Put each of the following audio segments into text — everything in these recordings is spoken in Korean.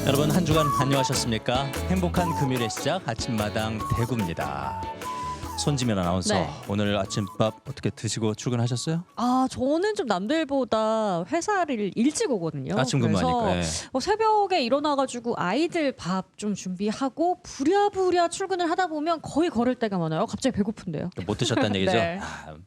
여러분 한 주간 안녕하셨습니까? 행복한 금요일의 시작 아침마당 대구입니다. 손지면 아나운서, 네. 오늘 아침밥 어떻게 드시고 출근하셨어요? 저는 좀 남들보다 회사를 일찍 오거든요. 아침 근무하니까. 그래서 새벽에 일어나가지고 아이들 밥 좀 준비하고 부랴부랴 출근을 하다 보면 거의 걸을 때가 많아요. 갑자기 배고픈데요. 못 드셨다는 얘기죠? 네.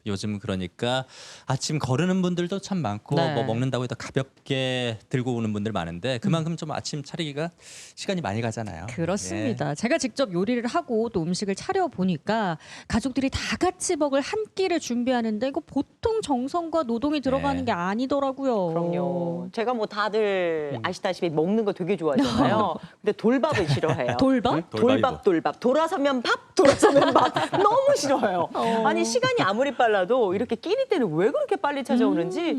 요즘 그러니까 아침 거르는 분들도 참 많고 네. 뭐 먹는다고 해도 가볍게 들고 오는 분들 많은데 그만큼 좀 아침 차리기가 시간이 많이 가잖아요. 그렇습니다. 제가 직접 요리를 하고 또 음식을 차려 보니까 가족들이 다 같이 먹을 한 끼를 준비하는데 이거 보통 정성과 노동이 들어가는 네. 게 아니더라고요. 그럼요. 제가 뭐 다들 아시다시피 먹는 거 되게 좋아하잖아요. 근데 돌밥을 싫어해요. 돌밥? 돌밥. 돌아서면 밥, 돌아서면 밥. 너무 싫어해요. 아니 시간이 아무리 빨라도 이렇게 끼니 때는 왜 그렇게 빨리 찾아오는지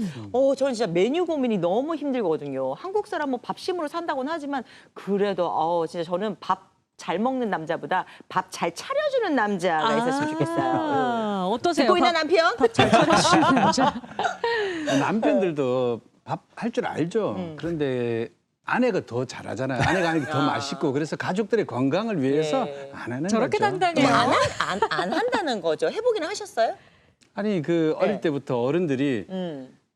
저는 진짜 메뉴 고민이 너무 힘들거든요. 한국 사람은 밥심으로 산다고는 하지만 그래도 진짜 저는 밥 잘 먹는 남자보다 밥 잘 차려주는 남자가 있었으면 좋겠어요. 어떠세요? 듣고 있는 밥 남편? 잘 차려주시는 남자. 남편들도 밥 할 줄 알죠. 그런데 아내가 더 잘하잖아요. 아내가 하는 게 더 맛있고 그래서 가족들의 건강을 위해서 네. 안 하는 저렇게 거죠. 당당해요. 안 한다는 거죠. 해보기는 하셨어요? 아니 그 어릴 네. 때부터 어른들이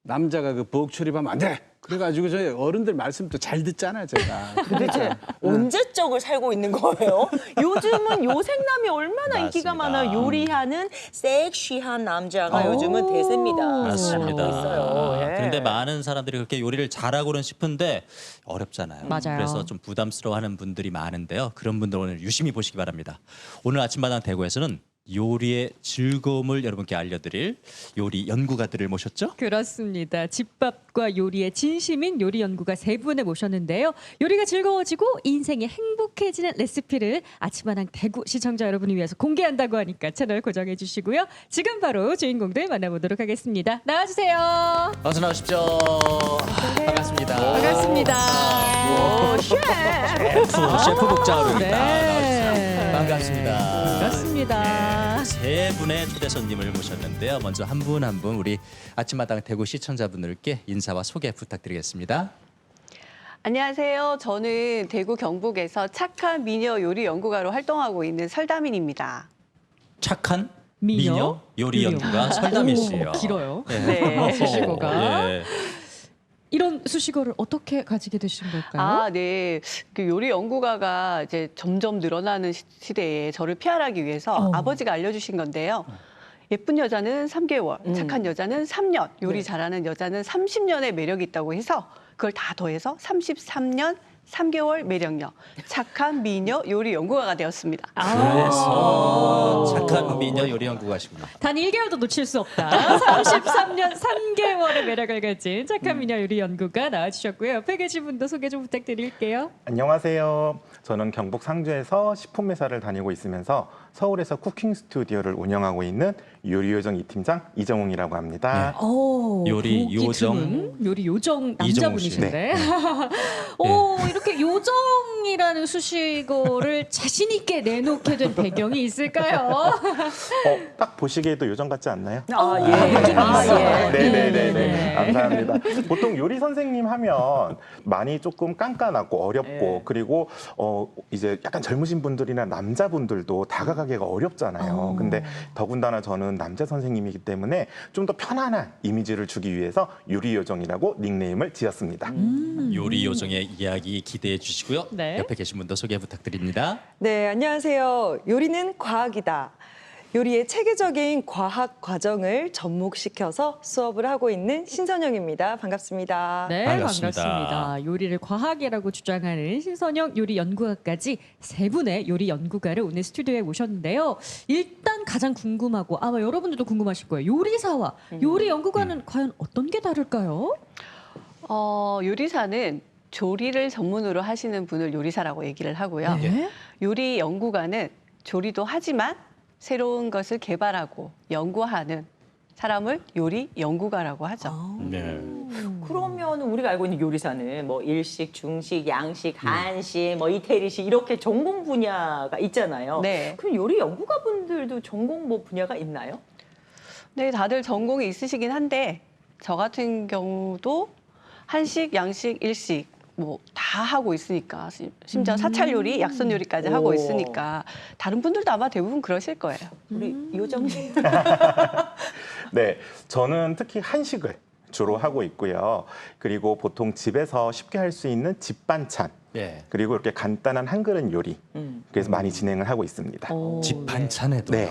남자가 그 부엌 출입하면 안 돼. 그래가지고 저희 어른들 말씀도 잘 듣잖아요, 제가. 도대체 언제적을 살고 있는 거예요? 요즘은 요생남이 얼마나 인기가 맞습니다. 많아요. 요리하는 섹시한 남자가 요즘은 대세입니다. 맞습니다. 하고 있어요. 예. 그런데 많은 사람들이 그렇게 요리를 잘하고는 싶은데 어렵잖아요. 맞아요. 그래서 좀 부담스러워하는 분들이 많은데요. 그런 분들 오늘 유심히 보시기 바랍니다. 오늘 아침마당 대구에서는 요리의 즐거움을 여러분께 알려드릴 요리 연구가들을 모셨죠? 그렇습니다. 집밥과 요리의 진심인 요리 연구가 세 분을 모셨는데요. 요리가 즐거워지고 인생이 행복해지는 레시피를 아침마당 대구 시청자 여러분을 위해서 공개한다고 하니까 채널 고정해 주시고요. 지금 바로 주인공들 만나보도록 하겠습니다. 나와주세요. 어서 나오십시오. 반갑습니다. 반갑습니다. 셰프 복장으로 네. 나와주세요. 반갑습니다. 반갑습니다. 세 분의 초대 손님을 모셨는데요. 먼저 한 분 한 분 우리 아침마당 대구 시청자분들께 인사와 소개 부탁드리겠습니다. 안녕하세요. 저는 대구 경북에서 착한 미녀 요리 연구가로 활동하고 있는 설다민입니다. 착한 미녀? 미녀 요리 미녀. 연구가 설다민 씨예요. 길어요. 네. 수식어가. 예. 이런 수식어를 어떻게 가지게 되신 걸까요? 네. 그 요리 연구가가 이제 점점 늘어나는 시대에 저를 피할하기 위해서 아버지가 알려주신 건데요. 예쁜 여자는 3개월, 착한 여자는 3년, 요리 잘하는 여자는 30년의 매력이 있다고 해서 그걸 다 더해서 33년 3개월 매력녀, 착한 미녀 요리 연구가가 되었습니다. 그래서 착한 미녀 요리 연구가시군요. 단 1개월도 놓칠 수 없다. 33년 3개월의 매력을 가진 착한 미녀 요리 연구가 나와주셨고요. 옆에 계신 분도 소개 좀 부탁드릴게요. 안녕하세요. 저는 경북 상주에서 식품 회사를 다니고 있으면서 서울에서 쿠킹 스튜디오를 운영하고 있는 요리요정 이팀장 이정웅이라고 합니다. 요리 보기 요정. 드문 요리 요정 이정우 씨. 남자분이신데. 이렇게 요정이라는 수식어를 자신 있게 내놓게 된 배경이 있을까요? 딱 보시기에도 요정 같지 않나요? 예. 네네네네. 감사합니다. 보통 요리 선생님 하면 많이 조금 깐깐하고 어렵고 그리고 이제 약간 젊으신 분들이나 남자분들도 다가가기가 어렵잖아요. 근데 더군다나 저는 남자 선생님이기 때문에 좀 더 편안한 이미지를 주기 위해서 요리 요정이라고 닉네임을 지었습니다. 요리 요정의 이야기 기대해 주시고요. 네. 옆에 계신 분도 소개 부탁드립니다. 네, 안녕하세요. 요리는 과학이다. 요리의 체계적인 과학 과정을 접목시켜서 수업을 하고 있는 신선영입니다. 반갑습니다. 네, 반갑습니다. 반갑습니다. 요리를 과학이라고 주장하는 신선영 요리 연구가까지 세 분의 요리 연구가를 오늘 스튜디오에 모셨는데요. 일단 가장 궁금하고 아마 여러분들도 궁금하실 거예요. 요리사와 요리 연구가는 과연 어떤 게 다를까요? 요리사는 조리를 전문으로 하시는 분을 요리사라고 얘기를 하고요. 네. 요리 연구가는 조리도 하지만 새로운 것을 개발하고 연구하는 사람을 요리 연구가라고 하죠. 네. 그러면 우리가 알고 있는 요리사는 뭐 일식, 중식, 양식, 한식, 뭐 이태리식 이렇게 전공 분야가 있잖아요. 네. 그럼 요리 연구가 분들도 전공 뭐 분야가 있나요? 네, 다들 전공이 있으시긴 한데 저 같은 경우도 한식, 양식, 일식 뭐 다 하고 있으니까 심지어 사찰 요리, 약선 요리까지 하고 오. 있으니까 다른 분들도 아마 대부분 그러실 거예요. 우리 요정님. 네, 저는 특히 한식을 주로 하고 있고요. 그리고 보통 집에서 쉽게 할 수 있는 집 반찬, 예. 그리고 이렇게 간단한 한 그릇 요리, 그래서 많이 진행을 하고 있습니다. 집 반찬에도. 네.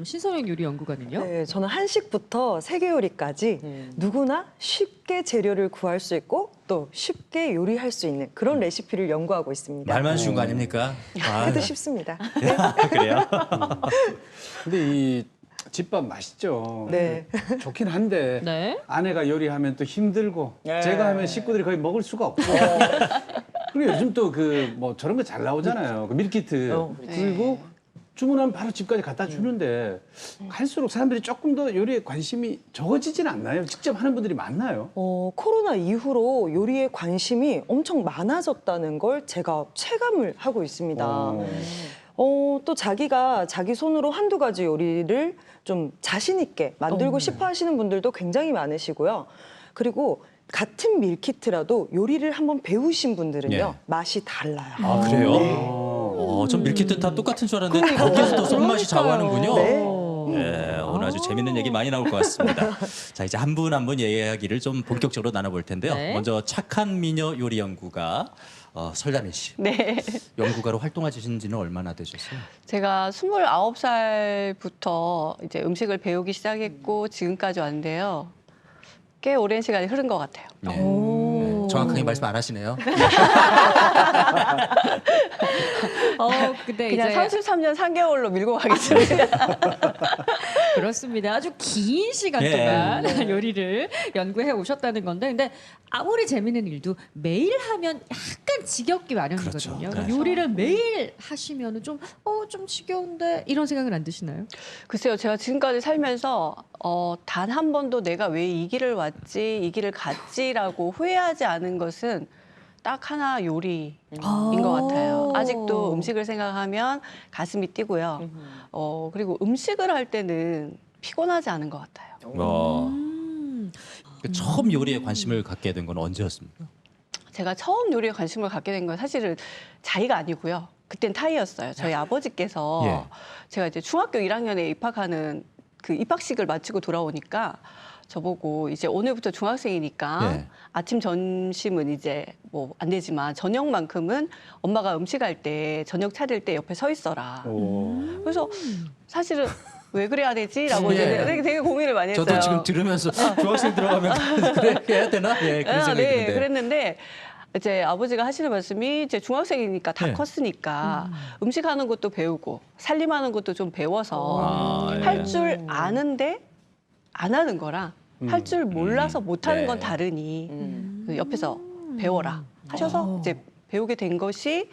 신선영 요리 연구가는요? 네, 저는 한식부터 세계 요리까지 누구나 쉽게 재료를 구할 수 있고 또 쉽게 요리할 수 있는 그런 레시피를 연구하고 있습니다. 말만 쉬운 거 아닙니까? 아, 그래도 쉽습니다. 그래요? 근데 이 집밥 맛있죠. 네. 좋긴 한데 네. 아내가 요리하면 또 힘들고 네. 제가 하면 식구들이 거의 먹을 수가 없고. 그리고 요즘 또 그 뭐 저런 거 잘 나오잖아요. 그 밀키트. 그리고 주문하면 바로 집까지 갖다 주는데 갈수록 사람들이 조금 더 요리에 관심이 적어지진 않나요? 직접 하는 분들이 많나요? 코로나 이후로 요리에 관심이 엄청 많아졌다는 걸 제가 체감을 하고 있습니다. 또 자기가 자기 손으로 한두 가지 요리를 좀 자신 있게 만들고 싶어 하시는 분들도 굉장히 많으시고요. 그리고 같은 밀키트라도 요리를 한번 배우신 분들은요, 예. 맛이 달라요. 아, 그래요? 전 밀키트 다 똑같은 줄 알았는데 거기에서 또 손맛이 좌우하는군요. 네, 오늘 아주 재밌는 얘기 많이 나올 것 같습니다. 자, 이제 한 분 한 분 이야기를 좀 본격적으로 나눠볼 텐데요. 네. 먼저 착한 미녀 요리 연구가 설다민 씨. 네. 연구가로 활동하신 지는 얼마나 되셨어요? 제가 29살부터 이제 음식을 배우기 시작했고 지금까지 왔는데요. 꽤 오랜 시간이 흐른 것 같아요. 네. 네, 정확하게 말씀 안 하시네요. 근데 그냥 이제 33년 3개월로 밀고 가겠습니다. 그렇습니다. 아주 긴 시간 예. 동안 요리를 연구해 오셨다는 건데, 근데 아무리 재밌는 일도 매일 하면 약간 지겹기 마련이거든요. 그렇죠. 네. 요리를 매일 하시면은 좀 지겨운데 이런 생각은 안 드시나요? 글쎄요, 제가 지금까지 살면서 단 한 번도 내가 왜 이 길을 왔지, 이 길을 갔지라고 후회하지 않은 것은 딱 하나 요리인 것 같아요. 아직도 음식을 생각하면 가슴이 뛰고요. 그리고 음식을 할 때는 피곤하지 않은 것 같아요. 처음 요리에 관심을 갖게 된 건 언제였습니까? 제가 처음 요리에 관심을 갖게 된 건 사실은 자의가 아니고요. 그땐 타이였어요. 저희 아버지께서 예. 제가 이제 중학교 1학년에 입학하는 그 입학식을 마치고 돌아오니까 저보고 이제 오늘부터 중학생이니까 예. 아침 점심은 이제 뭐 안 되지만 저녁만큼은 엄마가 음식할 때 저녁 차릴 때 옆에 서 있어라. 그래서 사실은 왜 그래야 되지라고 예. 되게 고민을 많이 했어요. 저도 지금 들으면서 중학생 들어가면 그래 해야 되나? 예, 그런 생각이 네, 드는데. 그랬는데 이제 아버지가 하시는 말씀이 이제 중학생이니까 다 네. 컸으니까 음식하는 것도 배우고 살림하는 것도 좀 배워서 예. 할 줄 아는데 안 하는 거랑 할 줄 몰라서 못 하는 건 네. 다르니 그 옆에서 배워라 하셔서 이제 배우게 된 것이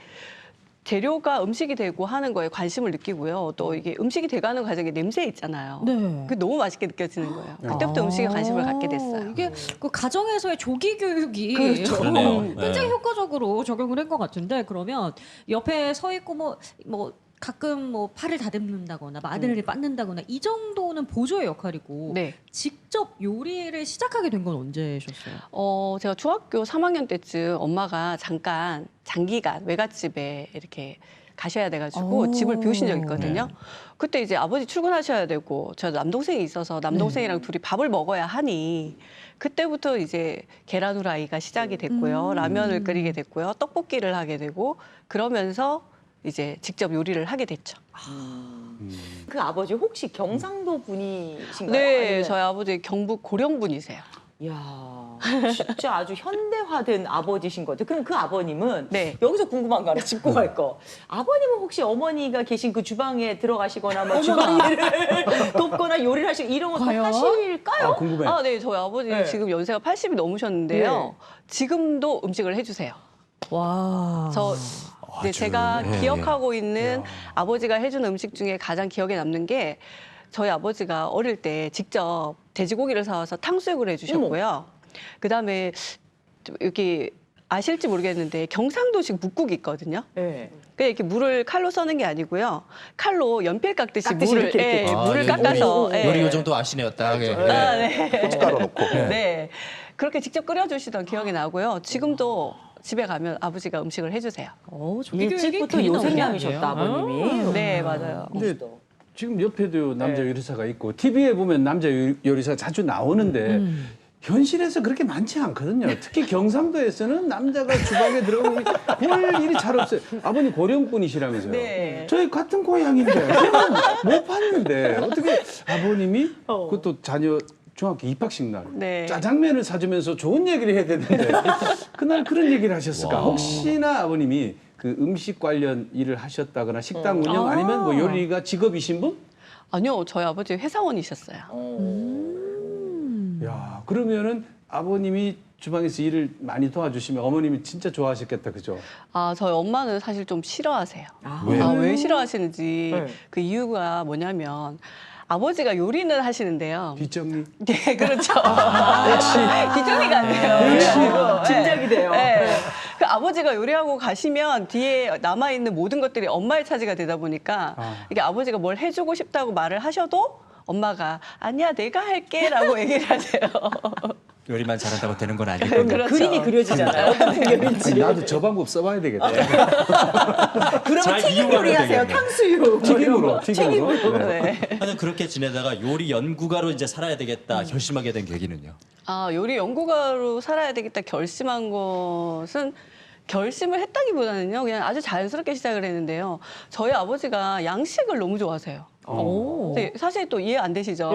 재료가 음식이 되고 하는 거에 관심을 느끼고요. 또 이게 음식이 돼가는 과정에 냄새 있잖아요. 네. 그게 너무 맛있게 느껴지는 거예요. 그때부터 음식에 관심을 갖게 됐어요. 이게 그 가정에서의 조기 교육이 그러네요. 굉장히 네. 효과적으로 적용을 한 것 같은데, 그러면 옆에 서 있고 뭐 가끔 뭐 팔을 다듬는다거나 마늘을 빻는다거나 이 정도는 보조의 역할이고, 네. 직접 요리를 시작하게 된 건 언제셨어요? 제가 중학교 3학년 때쯤 엄마가 잠깐 장기간 외갓집에 이렇게 가셔야 돼가지고 집을 비우신 적이 있거든요. 그때 이제 아버지 출근하셔야 되고 저 남동생이 있어서 남동생이랑 둘이 밥을 먹어야 하니 그때부터 이제 계란 후라이가 시작이 됐고요. 라면을 끓이게 됐고요. 떡볶이를 하게 되고 그러면서 이제 직접 요리를 하게 됐죠. 그 아버지 혹시 경상도 분이신가요? 네, 아니면- 저희 아버지 경북 고령 분이세요. 이야, 진짜 아주 현대화된 아버지신 것 같아요. 그럼 그 아버님은 네. 여기서 궁금한 거 하나 짚고 갈 거. 아버님은 혹시 어머니가 계신 그 주방에 들어가시거나 뭐 주방 일을 돕거나 요리를 하시고 이런 거 다 과연? 하실까요? 궁금해. 네, 저희 아버지 네. 지금 연세가 80이 넘으셨는데요. 네. 지금도 음식을 해주세요. 와. 이제 제가 예, 기억하고 있는 아버지가 해준 음식 중에 가장 기억에 남는 게 저희 아버지가 어릴 때 직접 돼지고기를 사와서 탕수육을 해주셨고요. 그다음에 여기 아실지 모르겠는데 경상도식 묵국이 있거든요. 네. 그냥 이렇게 물을 칼로 써는 게 아니고요. 칼로 연필 깎듯이 깎듯이 물을 이렇게. 물을 깎아서 요리 요 정도 아시네요, 딱. 예. 네. 고춧가루 넣고. 네. 그렇게 직접 끓여주시던 기억이 나고요. 지금도 집에 가면 아버지가 음식을 해주세요. 일찍부터 요생남이셨다 아버님이. 네, 맞아요. 근데 지금 옆에도 남자 요리사가 있고 TV에 보면 남자 요리사가 자주 나오는데 현실에서 그렇게 많지 않거든요. 특히 경상도에서는 남자가 주방에 들어가면 볼 일이 잘 없어요. 아버님 고령분이시라면서요. 네. 저희 같은 고향인데 저는 못 봤는데 어떻게 아버님이 그것도 자녀 중학교 입학식 날 네. 짜장면을 사주면서 좋은 얘기를 해야 되는데 그날 그런 얘기를 하셨을까? 와. 혹시나 아버님이 그 음식 관련 일을 하셨다거나 식당 운영 아니면 뭐 요리가 직업이신 분? 아니요, 저희 아버지 회사원이셨어요. 야, 그러면은 아버님이 주방에서 일을 많이 도와주시면 어머님이 진짜 좋아하셨겠다, 그죠? 아, 저희 엄마는 사실 좀 싫어하세요. 왜? 왜 싫어하시는지 네. 그 이유가 뭐냐면 아버지가 요리는 하시는데요. 뒷정리. 네, 그렇죠. 역시. 뒷정리가 안 돼요. 그래가지고, 짐작이 돼요. 네. 그 아버지가 요리하고 가시면 뒤에 남아있는 모든 것들이 엄마의 차지가 되다 보니까 이게 아버지가 뭘 해주고 싶다고 말을 하셔도 엄마가 아니야, 내가 할게라고 얘기를 하세요. 요리만 잘한다고 되는 건 아니고. 그렇죠. 그림이 그려지잖아요. 어떤 요리인지. 아니, 나도 저 방법 써봐야 되겠다. 그러면 잘 튀김 이용하면 요리하세요. 되겠네. 탕수육. 튀김으로, 튀김으로. 네. 네. 하여튼 그렇게 지내다가 요리 연구가로 이제 살아야 되겠다 결심하게 된 계기는요. 아, 요리 연구가로 살아야 되겠다 결심한 것은 결심을 했다기보다는요, 그냥 아주 자연스럽게 시작을 했는데요. 저희 아버지가 양식을 너무 좋아하세요. 근데 사실 또 이해 안 되시죠?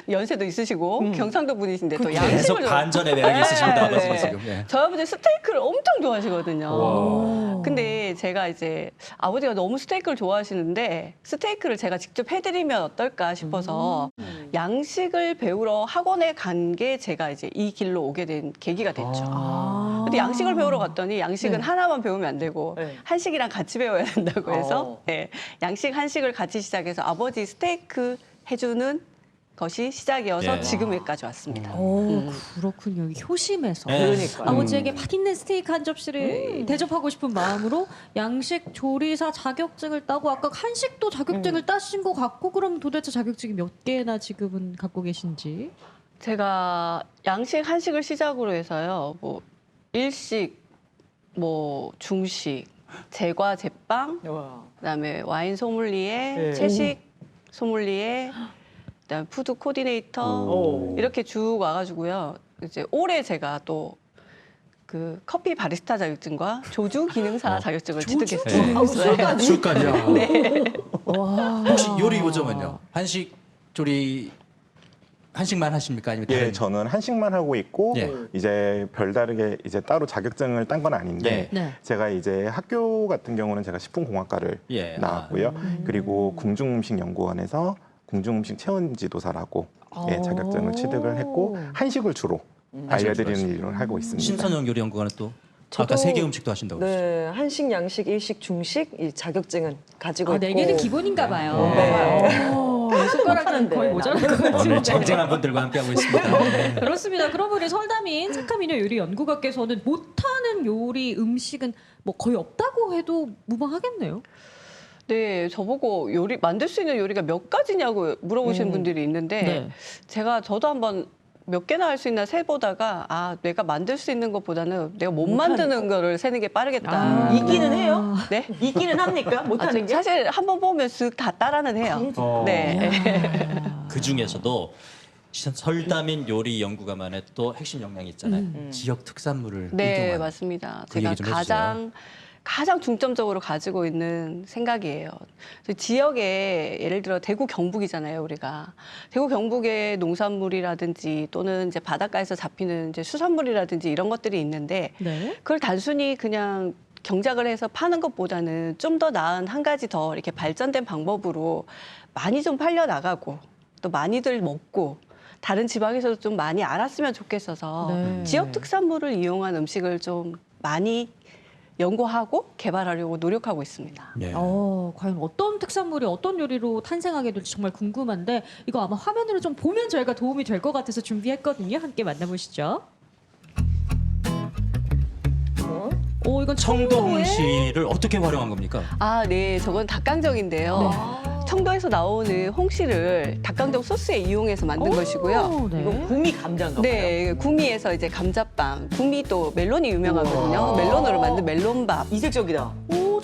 연세도 있으시고 경상도 분이신데 또 양식을 계속 좋아- 반전의 매력이 있으십니다, 네, 아버지가 네. 지금. 예. 저희 아버지 스테이크를 엄청 좋아하시거든요. 와. 근데 제가 이제 아버지가 너무 스테이크를 좋아하시는데 스테이크를 제가 직접 해드리면 어떨까 싶어서 양식을 배우러 학원에 간 게 제가 이제 이 길로 오게 된 계기가 됐죠. 근데 양식을 배우러 갔더니 양식은 하나만 배우면 안 되고 네. 한식이랑 같이 배워야 된다고 해서 예, 양식, 한식을 같이 시작해서 아버지 스테이크 해주는 것이 시작이어서 예. 지금 여기까지 왔습니다. 그렇군요. 효심에서. 네. 그러니까요. 아버지에게 맛있는 스테이크 한 접시를 대접하고 싶은 마음으로 양식 조리사 자격증을 따고 아까 한식도 자격증을 따신 것 같고 그럼 도대체 자격증이 몇 개나 지금은 갖고 계신지? 제가 양식, 한식을 시작으로 해서요. 뭐 일식, 뭐 중식, 제과, 제빵, 와. 그다음에 와인 소믈리에, 네. 채식 소믈리에, 그다음에 푸드 코디네이터 오. 이렇게 쭉 와가지고요. 이제 올해 제가 또 그 커피 바리스타 자격증과 조주 기능사 자격증을 취득했어요. 술까지? 술까지요. 네. 혹시 요리 요즘은요? 한식 조리 한식만 하십니까? 아니면 예, 다른? 저는 한식만 하고 있고 예. 이제 별다르게 이제 따로 자격증을 딴 건 아닌데 네. 제가 이제 학교 같은 경우는 제가 식품공학과를 예. 나왔고요. 그리고 궁중음식연구원에서 궁중음식 체험지도사라고 예, 자격증을 취득을 했고 한식을 주로 알려드리는 일을 하고 있습니다. 신선영 요리 연구가는 또 아까 저도- 세계 음식도 하신다고 그러셨죠? 네, 한식, 양식, 일식, 중식 이 자격증은 가지고 있고. 네 개는 기본인가 봐요. 네. 손가락은 거의 모자랄 것 같은데. 오늘 쟁쟁한 분들과 함께하고 있습니다. 네. 그렇습니다. 그러면 우리 설담인 착한 미녀 요리 연구가께서는 못하는 요리 음식은 뭐 거의 없다고 해도 무방하겠네요. 네, 저보고 요리 만들 수 있는 요리가 몇 가지냐고 물어보시는 분들이 있는데 네. 저도 한번 몇 개나 할 수 있나 세보다가 아 내가 만들 수 있는 것보다는 내가 못 만드는 거를 세는 게 빠르겠다. 있기는 해요? 네? 있기는 합니까? 못하는 게? 사실 한 번 보면 쓱 다 따라는 해요. 네. 그 중에서도 설담인 요리 연구가만의 또 핵심 역량이 있잖아요. 지역 특산물을 네, 일종한. 맞습니다. 그 제가 얘기 좀 해주세요. 가장 중점적으로 가지고 있는 생각이에요. 지역에 예를 들어 대구 경북이잖아요, 우리가. 대구 경북의 농산물이라든지 또는 이제 바닷가에서 잡히는 이제 수산물이라든지 이런 것들이 있는데 네. 그걸 단순히 그냥 경작을 해서 파는 것보다는 좀 더 나은 한 가지 더 이렇게 발전된 방법으로 많이 좀 팔려 나가고 또 많이들 먹고 다른 지방에서도 좀 많이 알았으면 좋겠어서 네. 지역 특산물을 이용한 음식을 좀 많이 연구하고 개발하려고 노력하고 있습니다. 예. 과연 어떤 특산물이 어떤 요리로 탄생하게 될지 정말 궁금한데 이거 아마 화면으로 좀 보면 저희가 도움이 될 것 같아서 준비했거든요. 함께 만나보시죠. 이건 청도에 청동시를 어떻게 활용한 겁니까? 아, 네. 저건 닭강정인데요. 청도에서 나오는 홍시를 닭강정 소스에 이용해서 만든 것이고요. 네. 이거 구미 감자인가 봐요. 네, 구미에서 이제 감자빵, 구미 또 멜론이 유명하거든요. 멜론으로 만든 멜론밥. 이색적이다.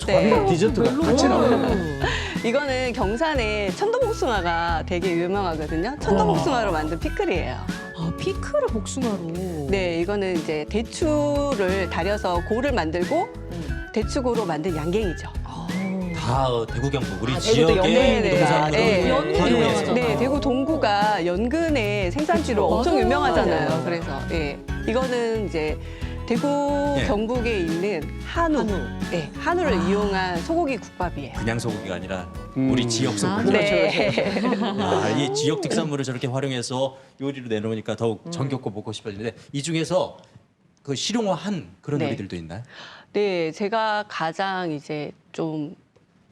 네. 디저트가 같이 나오네. 이거는 경산에 천도복숭아가 되게 유명하거든요. 천도복숭아로 만든 피클이에요. 아, 피클을 복숭아로. 네, 이거는 이제 대추를 달여서 고를 만들고 대추고로 만든 양갱이죠. 다 대구 경북 우리 대구도 연근이 지역의 유명하죠. 농산물을 네. 연근이 활용해서. 유명하잖아요. 네, 대구 동구가 연근의 생산지로 엄청 맞아요. 유명하잖아요. 맞아요. 그래서 예, 이거는 이제 대구 예. 경북에 있는 한우, 예, 한우를 이용한 소고기 국밥이에요. 그냥 소고기가 아니라 우리 지역 소고기. 네. 아, 이 지역 특산물을 저렇게 활용해서 요리로 내놓으니까 더욱 정겹고 먹고 싶어지는데 이 중에서 그 실용화한 그런 네. 요리들도 있나요? 네, 제가 가장 이제 좀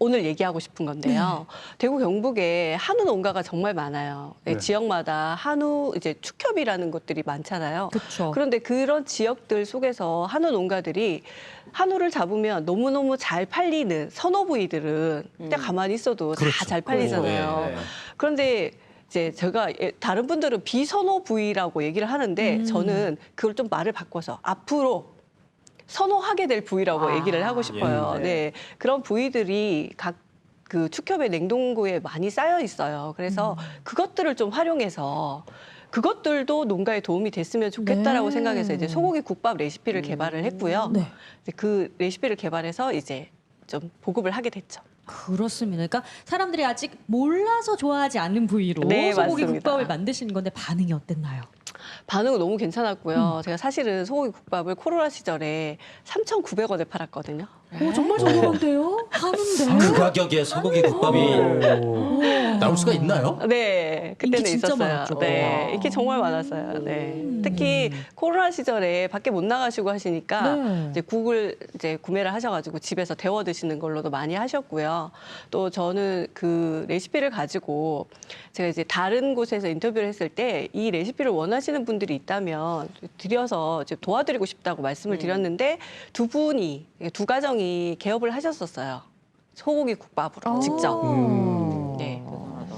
오늘 얘기하고 싶은 건데요. 대구 경북에 한우 농가가 정말 많아요. 네, 네. 지역마다 한우 이제 축협이라는 것들이 많잖아요. 그렇죠. 그런데 그런 지역들 속에서 한우 농가들이 한우를 잡으면 너무너무 잘 팔리는 선호 부위들은 그냥 가만히 있어도 다 그렇죠. 잘 팔리잖아요. 네. 그런데 이제 제가 다른 분들은 비선호 부위라고 얘기를 하는데 저는 그걸 좀 말을 바꿔서 앞으로 선호하게 될 부위라고 얘기를 하고 싶어요. 예. 네. 그런 부위들이 각 그 축협의 냉동고에 많이 쌓여 있어요. 그래서 그것들을 좀 활용해서 그것들도 농가에 도움이 됐으면 좋겠다라고 네. 생각해서 이제 소고기 국밥 레시피를 개발을 했고요. 네. 이제 그 레시피를 개발해서 이제 좀 보급을 하게 됐죠. 그렇습니다. 그러니까 사람들이 아직 몰라서 좋아하지 않는 부위로 네, 소고기 맞습니다. 국밥을 만드시는 건데 반응이 어땠나요? 반응은 너무 괜찮았고요. 제가 사실은 소고기 국밥을 코로나 시절에 3,900원에 팔았거든요. 오, 정말 저렴한데요? 한우인데? 그 가격에 소고기 국밥이 나올 수가 있나요? 네, 그때는 인기 진짜 있었어요. 많았죠. 네, 인기 정말 많았어요. 네, 특히 코로나 시절에 밖에 못 나가시고 하시니까 네. 이제 국을 이제 구매를 하셔가지고 집에서 데워 드시는 걸로도 많이 하셨고요. 또 저는 그 레시피를 가지고 제가 이제 다른 곳에서 인터뷰를 했을 때 이 레시피를 원하시는 분들이 있다면 드려서 이제 도와드리고 싶다고 말씀을 드렸는데 두 분이 두 가정이 개업을 하셨었어요. 소고기 국밥으로 직접. 네. 대단하다.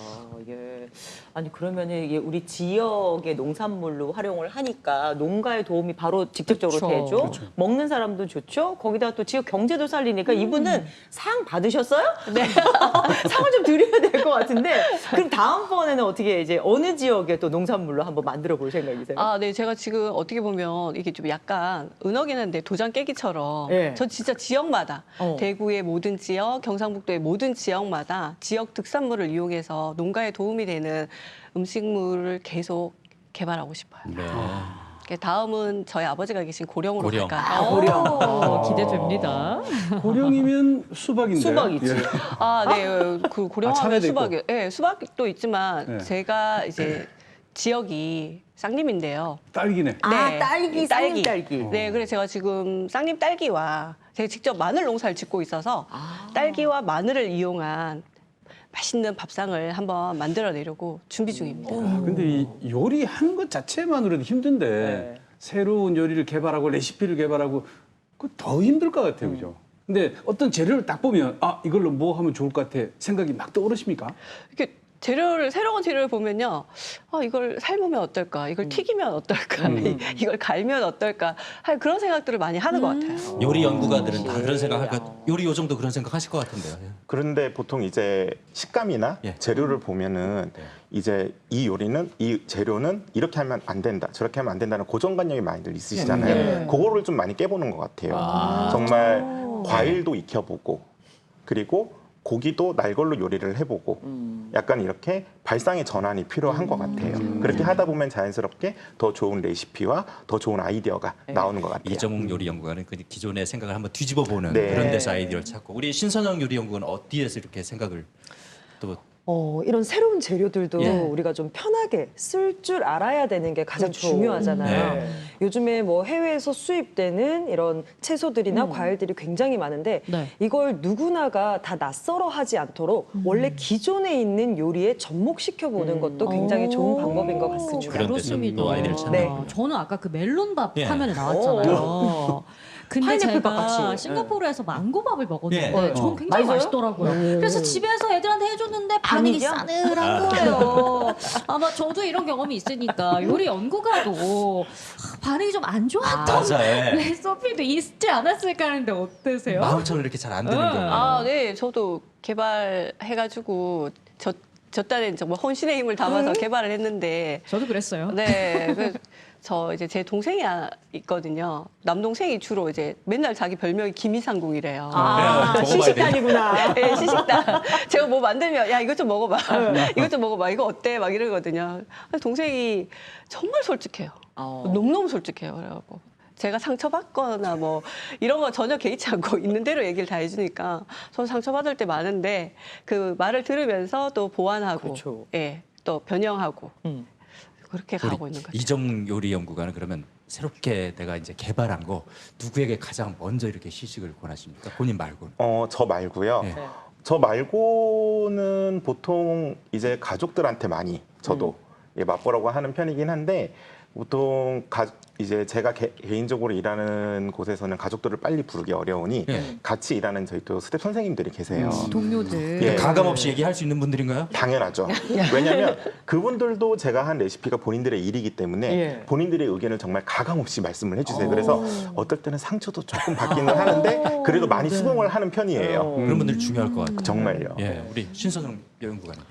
예. 아니 그러면은 이게 우리 지역의 농산물로 활용을 하니까 농가의 도움이 바로 직접적으로 그렇죠. 되죠. 먹는 사람도 좋죠. 거기다 또 지역 경제도 살리니까 이분은 상 받으셨어요? 네. 상을 좀 드려야 될 것 같은데 그럼 다음번에는 어떻게 이제 어느 지역의 또 농산물로 한번 만들어 볼 생각이세요? 아, 네. 제가 지금 어떻게 보면 이게 좀 약간 은어긴 한데 도장 깨기처럼 예. 전 진짜 지역마다 대구의 모든 지역, 경상북도의 모든 지역마다 지역 특산물을 이용해서 농가에 도움이 되는 음식물을 계속 개발하고 싶어요. 네. 다음은 저희 아버지가 계신 고령으로 고령. 갈까요? 고령. 기대됩니다. 고령이면 수박인데. 수박이지. 예. 아, 네. 그 고령하면 참외도 있고. 수박이, 네, 수박도 있지만 네. 제가 이제 지역이 쌍림인데요. 딸기네. 아 네. 딸기, 쌍님 딸기. 네, 그래서 제가 지금 쌍림 딸기와 제가 직접 마늘 농사를 짓고 있어서 딸기와 마늘을 이용한 맛있는 밥상을 한번 만들어내려고 준비 중입니다. 근데 이 요리하는 것 자체만으로도 힘든데 네. 새로운 요리를 개발하고 레시피를 개발하고 그 더 힘들 것 같아요, 그죠? 근데 어떤 재료를 딱 보면 아 이걸로 뭐 하면 좋을 것 같아 생각이 막 떠오르십니까? 이렇게 새로운 재료를 보면요. 아, 이걸 삶으면 어떨까? 이걸 튀기면 어떨까? 이걸 갈면 어떨까? 할 그런 생각들을 많이 하는 것 같아요. 요리 연구가들은 다 그런 생각할 것 요리 요정도 그런 생각하실 것 같은데요. 예. 그런데 보통 이제 식감이나 예. 재료를 보면은 이제 이 요리는 이 재료는 이렇게 하면 안 된다, 저렇게 하면 안 된다는 고정관념이 많이들 있으시잖아요. 네. 그거를 좀 많이 깨보는 것 같아요. 정말 과일도 익혀보고 그리고 고기도 날 걸로 요리를 해보고 약간 이렇게 발상의 전환이 필요한 것 같아요. 그렇게 하다 보면 자연스럽게 더 좋은 레시피와 더 좋은 아이디어가 나오는 것 같아요. 이정욱 요리 연구가는 그 기존의 생각을 한번 뒤집어 보는 네. 그런 데서 아이디어를 찾고 우리 신선영 요리 연구는 어디에서 이렇게 생각을 또 이런 새로운 재료들도 예. 우리가 좀 편하게 쓸 줄 알아야 되는 게 가장 그렇죠. 중요하잖아요. 네. 요즘에 뭐 해외에서 수입되는 이런 채소들이나 과일들이 굉장히 많은데 네. 이걸 누구나가 다 낯설어 하지 않도록 원래 기존에 있는 요리에 접목시켜 보는 것도 굉장히 좋은 방법인 것 같습니다. 그런 데서 또 아이디어를 찾는 네. 거군요. 저는 아까 그 멜론밥 예. 화면에 나왔잖아요. 근데 파인애플 제가 같이. 싱가포르에서 망고밥을 먹었는데 예. 저는 굉장히 맛있어요? 맛있더라고요. 그래서 집에서 애들한테 해줬는데 반응이 반이죠? 싸늘한 거예요. 아마 저도 이런 경험이 있으니까 요리 연구가도 반응이 좀 안 좋았던 맞아요. 예. 레시피도 있지 않았을까 하는데 어떠세요? 마음처럼 이렇게 잘 안 되는 응. 경우. 아, 네. 저도 개발해가지고 저 딴엔 정말 혼신의 힘을 담아서 개발을 했는데 저도 그랬어요. 네. 저 이제 제 동생이 있거든요. 남동생이 주로 이제 맨날 자기 별명이 김이상궁이래요. 아, 먹어봐야 시식단이구나. 네, 시식당. 제가 뭐 만들면 야 이것 좀 먹어봐. 이것 좀 먹어봐. 이거 어때? 막 이러거든요. 동생이 정말 솔직해요. 너무너무 솔직해요. 그래갖고 제가 상처받거나 뭐 이런 거 전혀 개의치 않고 있는 대로 얘기를 다 해주니까 저는 상처받을 때 많은데 그 말을 들으면서 또 보완하고 그렇죠. 예, 또 변형하고 그렇게 가고 있는 거죠. 이정 요리 연구가는 그러면 새롭게 내가 이제 개발한 거 누구에게 가장 먼저 이렇게 시식을 권하십니까? 본인 말고는. 저 말고요. 네. 저 말고는 보통 이제 가족들한테 많이 저도 예, 맛보라고 하는 편이긴 한데 보통 이제 제가 개인적으로 일하는 곳에서는 가족들을 빨리 부르기 어려우니 네. 같이 일하는 저희 또 스텝 선생님들이 계세요. 동료들. 예. 가감 없이 얘기할 수 있는 분들인가요? 당연하죠. 왜냐하면 그분들도 제가 한 레시피가 본인들의 일이기 때문에 예. 본인들의 의견을 정말 가감 없이 말씀을 해주세요. 그래서 어떨 때는 상처도 조금 받기는 하는데 그래도 많이 수긍을 하는 편이에요. 그런 분들 중요할 것 같아요. 정말요. 예, 우리 신선영 연구가님.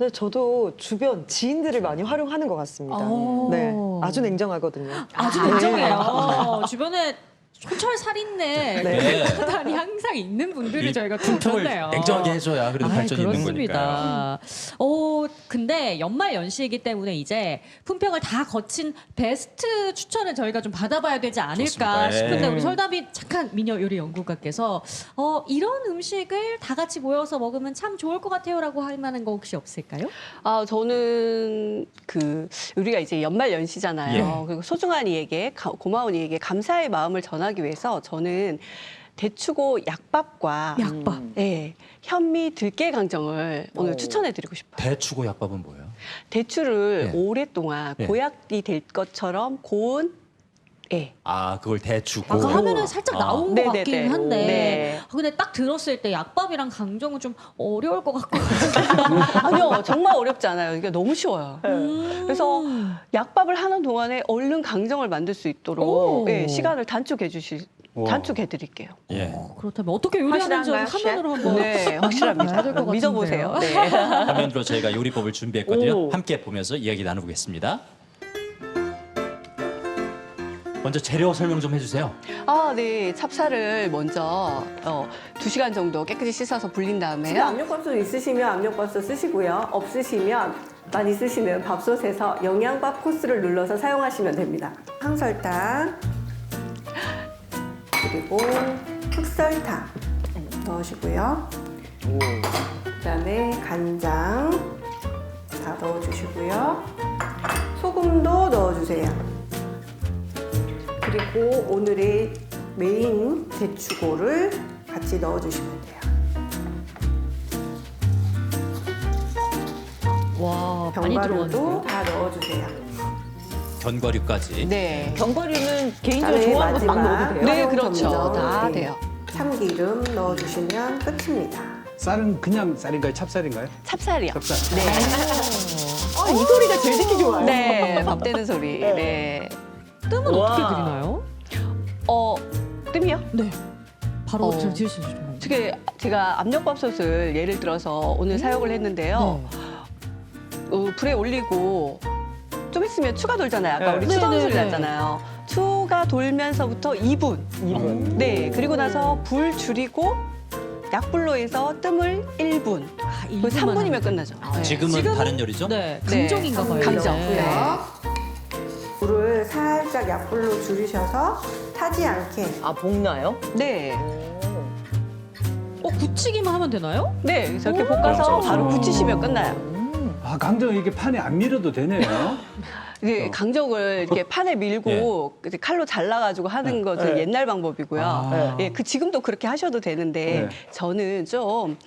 네, 저도 주변 지인들을 많이 활용하는 것 같습니다. 오. 네, 아주 냉정하거든요. 아주 냉정해요. 주변에 촌철살인네 네. 하다니 항상 있는 분들이 이 저희가 품평을 줬네요. 냉정하게 해줘야 그래도 발전이 있는 거니까요. 그렇습니다. 근데 연말 연시이기 때문에 이제 품평을 다 거친 베스트 추천을 저희가 좀 받아봐야 되지 않을까 좋습니다. 싶은데 예. 우리 설담이 착한 미녀 요리 연구가께서 이런 음식을 다 같이 모여서 먹으면 참 좋을 것 같아요라고 할 만한 거 혹시 없을까요? 아, 저는 우리가 이제 연말 연시잖아요. 예. 그리고 소중한 이에게 고마운 이에게 감사의 마음을 전하기 위해서 저는 대추고 약밥과 약밥. 예, 현미 들깨 강정을 오늘 추천해드리고 싶어요. 대추고 약밥은 뭐예요? 대추를 예. 오랫동안 예. 고약이 될 것처럼 고운 예. 아, 그걸 대추고. 아까 화면에 살짝 나온 것 네네네. 같긴 한데 네. 근데 딱 들었을 때 약밥이랑 강정은 좀 어려울 것 같고 아니요, 정말 어렵지 않아요. 이게 너무 쉬워요. 그래서 약밥을 하는 동안에 얼른 강정을 만들 수 있도록 오. 예, 시간을 단축해 드릴게요. 예. 그렇다면 어떻게 요리하는지 확실한가요, 화면으로 한번 네, 확실합니다. 봐야 될것 믿어보세요. 같은데요. 네. 화면으로 저희가 요리법을 준비했거든요. 오. 함께 보면서 이야기 나눠보겠습니다. 먼저 재료 설명 좀 해주세요. 아, 네. 찹쌀을 먼저 2시간 정도 깨끗이 씻어서 불린 집에 다음에요. 압력밥솥 있으시면 압력밥솥 쓰시고요. 없으시면 많이 쓰시는 밥솥에서 영양밥 코스를 눌러서 사용하시면 됩니다. 항설탕 그리고 흑설탕 넣으시고요. 그다음에 간장 다 넣어주시고요. 소금도 넣어주세요. 그리고 오늘의 메인 대추고를 같이 넣어주시면 돼요. 와 많이 견과류도 들어가네요. 다 넣어주세요. 견과류까지. 네. 견과류는 개인적으로 그다음에 좋아하는 거 막 마지막 넣어도 돼요? 네, 활용 그렇죠. 점정. 다 네. 돼요. 참기름 넣어주시면 끝입니다. 쌀은 그냥 쌀인가요? 찹쌀인가요? 찹쌀이요. 찹쌀. 네. 이 소리가 제일 듣기 좋아요. 네. 밥 되는 소리. 네. 뜸은 우와. 어떻게 드리나요? 뜸이요? 네. 바로 어. 드실 수 있어요. 제가 압력밥솥을 예를 들어서 오늘 사용을 했는데요. 네. 불에 올리고 좀 있으면 추가 돌잖아요. 아까 네. 우리 추던 네네네. 소리 났잖아요. 추가 돌면서부터 2분. 네. 그리고 나서 불 줄이고 약불로 해서 뜸을 1분. 아, 그 3분이면 끝나죠. 네. 지금은 다른 요리죠? 네. 네. 강정인가 봐요. 강정. 이게. 네. 불을 살짝 약불로 줄이셔서 타지 않게 아, 볶나요? 네. 굳히기만 하면 되나요? 네. 저렇게 볶아서 바로 붙이시면 끝나요. 아, 강정 이게 판에 안 밀어도 되네요. 이게 강정을 이렇게 판에 밀고 이제 칼로 잘라가지고 하는 것은 네. 옛날 방법이고요. 아. 예, 지금도 그렇게 하셔도 되는데 네. 저는 좀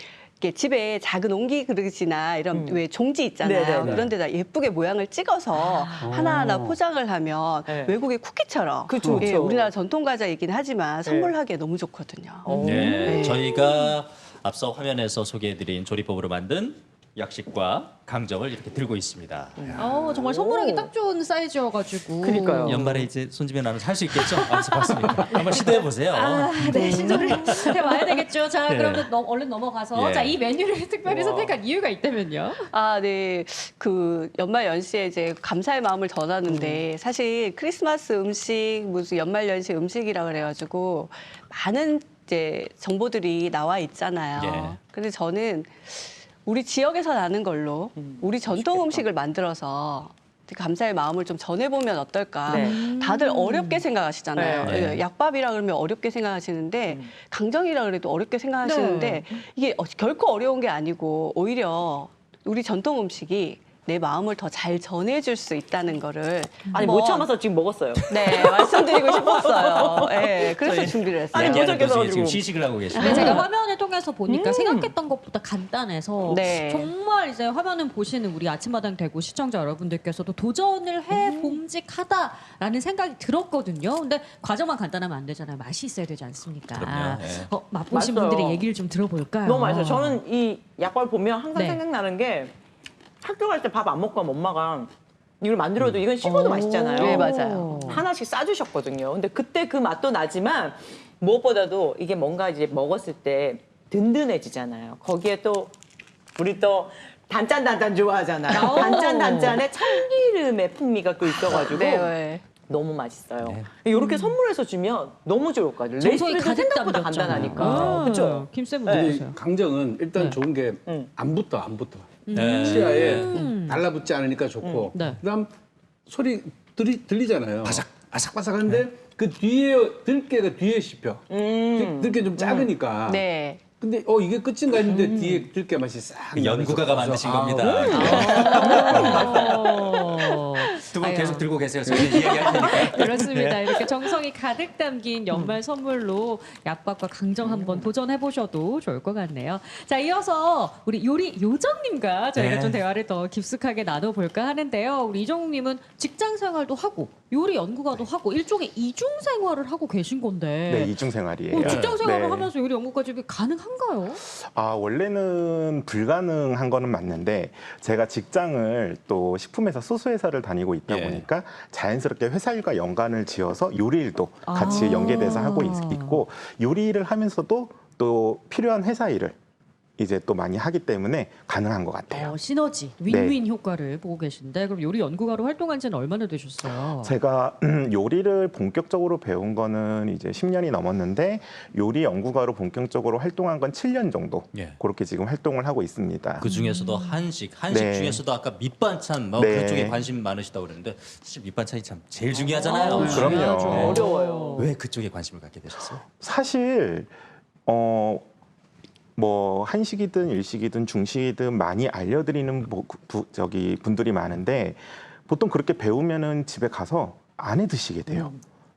이렇게 집에 작은 옹기 그릇이나 이런 왜 종지 있잖아요. 네네네. 그런 데다 예쁘게 모양을 찍어서 하나하나 포장을 하면 네. 외국의 쿠키처럼 그쵸, 예, 그쵸. 우리나라 전통 과자이긴 하지만 선물하기에 너무 좋거든요. 네, 저희가 앞서 화면에서 소개해드린 조리법으로 만든 약식과 강정을 이렇게 들고 있습니다. 정말 선물하기 딱 좋은 사이즈여가지고. 그러니까요. 연말에 이제 손주면 나눠서 할 수 있겠죠? 알았어, 봤습니다. 한번 시도해 보세요. 네, 시도를 해봐야 되겠죠. 자, 네. 그러면 얼른 넘어가서 예. 자, 이 메뉴를 특별히 선택한 이유가 있다면요? 아, 네. 그 연말 연시에 이제 감사의 마음을 전하는데 사실 크리스마스 음식, 무슨 연말 연시 음식이라 그래가지고 많은 이제 정보들이 나와 있잖아요. 예. 근데 저는 우리 지역에서 나는 걸로 우리 전통 음식을 만들어서 감사의 마음을 좀 전해보면 어떨까. 네. 다들 어렵게 생각하시잖아요. 네. 예, 약밥이라 그러면 어렵게 생각하시는데 강정이라 그래도 어렵게 생각하시는데 이게 결코 어려운 게 아니고 오히려 우리 전통 음식이 내 마음을 더 잘 전해줄 수 있다는 거를 아니 한번 못 참아서 지금 먹었어요. 네, 말씀드리고 싶었어요. 네, 그래서 저희 준비를 했어요. 얘기하는 도착해서 도중에 지금 가지고. 시식을 하고 계십니다. 네, 제가 화면을 통해서 보니까 생각했던 것보다 간단해서 네. 정말 이제 화면을 보시는 우리 아침마당 대구 시청자 여러분들께서도 도전을 해봄직하다라는 생각이 들었거든요. 근데 과정만 간단하면 안 되잖아요. 맛이 있어야 되지 않습니까? 그럼요. 네. 맛보신 맞아요. 분들의 얘기를 좀 들어볼까요? 너무 맛있어요. 저는 이 약밥을 보면 항상 네. 생각나는 게 학교 갈 때 밥 안 먹고 가면 엄마가 이걸 만들어도 이건 식어도 맛있잖아요. 네, 맞아요. 하나씩 싸주셨거든요. 근데 그때 그 맛도 나지만 무엇보다도 이게 뭔가 이제 먹었을 때 든든해지잖아요. 거기에 또 우리 또 단짠단짠 좋아하잖아요. 오. 단짠단짠에 참기름의 풍미가 또 있어가지고 네, 네. 너무 맛있어요. 네. 이렇게 선물해서 주면 너무 좋을 것 같아요. 정성이 레시피도 가득 생각보다 담겼잖아요. 간단하니까. 그렇죠? 김쌤은 네. 어떠세요? 이 강정은 일단 네. 좋은 게 음. 안 붙어. 네. 치아에 달라붙지 않으니까 좋고. 네. 그다음 소리 들리잖아요. 바삭바삭한데 그 뒤에 들깨가 뒤에 씹혀. 들깨 좀 작으니까. 네. 근데 이게 끝인가 했는데 뒤에 들깨 맛이 싹. 그 연구가가 만드신 아, 겁니다. 두 분 아유. 계속 들고 계세요. 저희는 이야기할 테니까. 그렇습니다. 이렇게 정성이 가득 담긴 연말 선물로 약밥과 강정 한번 도전해 보셔도 좋을 것 같네요. 자, 이어서 우리 요리 요정님과 저희가 네. 좀 대화를 더 깊숙하게 나눠볼까 하는데요. 우리 이정욱님은 직장 생활도 하고 요리 연구가도 하고 일종의 이중 생활을 하고 계신 건데. 네, 이중 생활이에요. 직장 생활을 네. 하면서 요리 연구까지 가능한가요? 아, 원래는 불가능한 거는 맞는데 제가 직장을 또 식품회사 소수회사를 다니고 있다 예. 보니까 자연스럽게 회사 일과 연관을 지어서 요리 일도 같이 연계돼서 하고 있고 요리 일을 하면서도 또 필요한 회사 일을 이제 또 많이 하기 때문에 가능한 것 같아요. 시너지, 윈윈 효과를 보고 계신데 그럼 요리 연구가로 활동한 지는 얼마나 되셨어요? 제가 요리를 본격적으로 배운 거는 이제 10년이 넘었는데 요리 연구가로 본격적으로 활동한 건 7년 정도 예. 그렇게 지금 활동을 하고 있습니다. 그 중에서도 한식 네. 중에서도 아까 밑반찬 뭐 네. 그쪽에 관심 많으시다고 그랬는데 사실 밑반찬이 참 제일 중요하잖아요. 그럼요. 네. 어려워요. 왜 그쪽에 관심을 갖게 되셨어요? 사실 뭐 한식이든 일식이든 중식이든 많이 알려드리는 분들이 많은데 보통 그렇게 배우면은 집에 가서 안 해 드시게 돼요.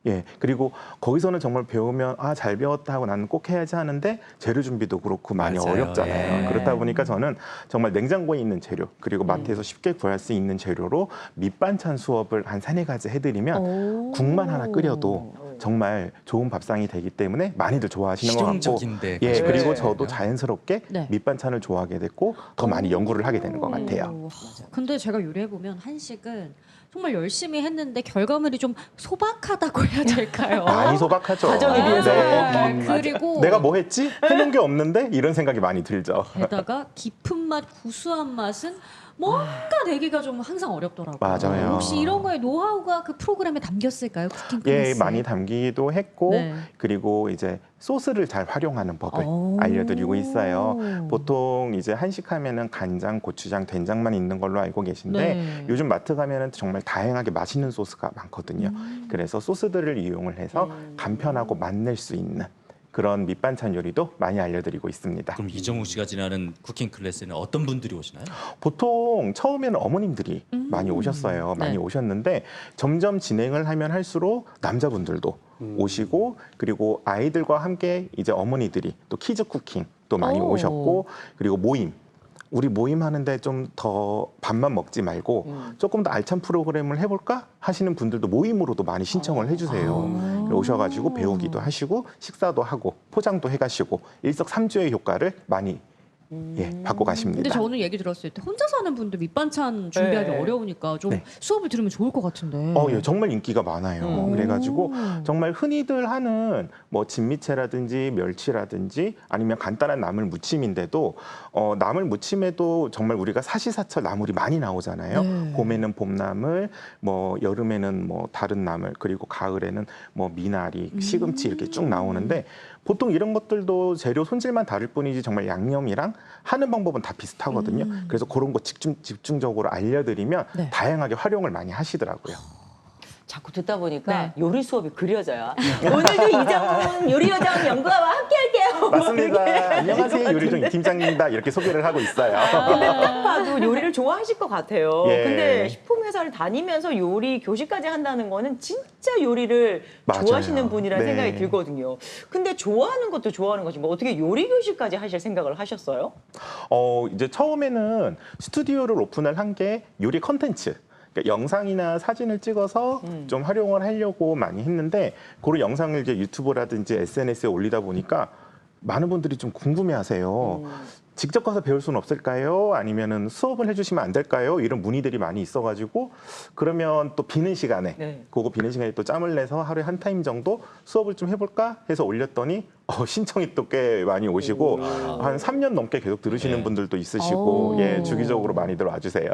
예, 그리고 거기서는 정말 배우면 잘 배웠다 하고 나는 꼭 해야지 하는데 재료 준비도 그렇고 많이 맞아요. 어렵잖아요. 예. 그렇다 보니까 저는 정말 냉장고에 있는 재료 그리고 마트에서 쉽게 구할 수 있는 재료로 밑반찬 수업을 한 3-4가지 해드리면 국만 하나 끓여도 정말 좋은 밥상이 되기 때문에 많이들 좋아하시는 것 같고 실용적인데 예, 그렇죠. 그리고 네. 저도 자연스럽게 네. 밑반찬을 좋아하게 됐고 더 많이 연구를 하게 되는 것 같아요. 근데 제가 요리해 보면 한식은 정말 열심히 했는데 결과물이 좀 소박하다고 해야 될까요? 많이 소박하죠. 가정에 비해서. 네. 그리고 내가 뭐 했지? 해놓은 게 없는데 이런 생각이 많이 들죠. 게다가 깊은 맛, 구수한 맛은 뭔가 내기가 좀 항상 어렵더라고요. 맞아요. 혹시 이런 거에 노하우가 그 프로그램에 담겼을까요? 쿠킹 예, 클래스. 많이 담기도 했고 네. 그리고 이제 소스를 잘 활용하는 법을 오. 알려드리고 있어요. 보통 이제 한식하면은 간장, 고추장, 된장만 있는 걸로 알고 계신데 네. 요즘 마트 가면은 정말 다양하게 맛있는 소스가 많거든요. 그래서 소스들을 이용을 해서 간편하고 맛낼 수 있는 그런 밑반찬 요리도 많이 알려드리고 있습니다. 그럼 이정우 씨가 진행하는 쿠킹 클래스는 어떤 분들이 오시나요? 보통 처음에는 어머님들이 많이 오셨어요. 많이 네. 오셨는데 점점 진행을 하면 할수록 남자분들도 오시고 그리고 아이들과 함께 이제 어머니들이 또 키즈 쿠킹 또 많이 오. 오셨고 그리고 우리 모임 하는데 좀 더 밥만 먹지 말고 조금 더 알찬 프로그램을 해볼까 하시는 분들도 모임으로도 많이 신청을 해주세요. 오셔가지고 배우기도 하시고 식사도 하고 포장도 해가시고 일석삼조의 효과를 많이 받고 가십니다. 근데 저 오늘 얘기 들었을 때 혼자 사는 분들 밑반찬 준비하기 네. 어려우니까 좀 네. 수업을 들으면 좋을 것 같은데. 예, 정말 인기가 많아요. 그래가지고 정말 흔히들 하는 뭐 진미채라든지 멸치라든지 아니면 간단한 나물 무침인데도 나물 무침에도 정말 우리가 사시사철 나물이 많이 나오잖아요. 네. 봄에는 봄나물, 뭐 여름에는 뭐 다른 나물, 그리고 가을에는 뭐 미나리, 시금치 이렇게 쭉 나오는데 보통 이런 것들도 재료 손질만 다를 뿐이지 정말 양념이랑 하는 방법은 다 비슷하거든요. 그래서 그런 거 집중적으로 알려드리면 네. 다양하게 활용을 많이 하시더라고요. 자꾸 듣다 보니까 네. 요리 수업이 그려져요. 오늘도 이정훈 요리 요정 연구가와 함께 할게요. 맞습니다. 안녕하세요. 요리종 이 팀장님입니다. 이렇게 소개를 하고 있어요. 근데 딱 봐도 요리를 좋아하실 것 같아요. 예. 근데 식품회사를 다니면서 요리 교실까지 한다는 거는 진짜 요리를 맞아요. 좋아하시는 분이라는 네. 생각이 들거든요. 근데 좋아하는 것도 좋아하는 것이고 어떻게 요리 교실까지 하실 생각을 하셨어요? 이제 처음에는 스튜디오를 오픈을 한 게 요리 컨텐츠. 그러니까 영상이나 사진을 찍어서 좀 활용을 하려고 많이 했는데 그런 영상을 이제 유튜브라든지 SNS에 올리다 보니까 많은 분들이 좀 궁금해하세요. 직접 가서 배울 수는 없을까요? 아니면은 수업을 해주시면 안 될까요? 이런 문의들이 많이 있어가지고 그러면 또 비는 시간에 네. 그거 비는 시간에 또 짬을 내서 하루에 한 타임 정도 수업을 좀 해볼까 해서 올렸더니 신청이 또 꽤 많이 오시고 한 3년 넘게 계속 들으시는 네. 분들도 있으시고 오. 주기적으로 많이들 와주세요.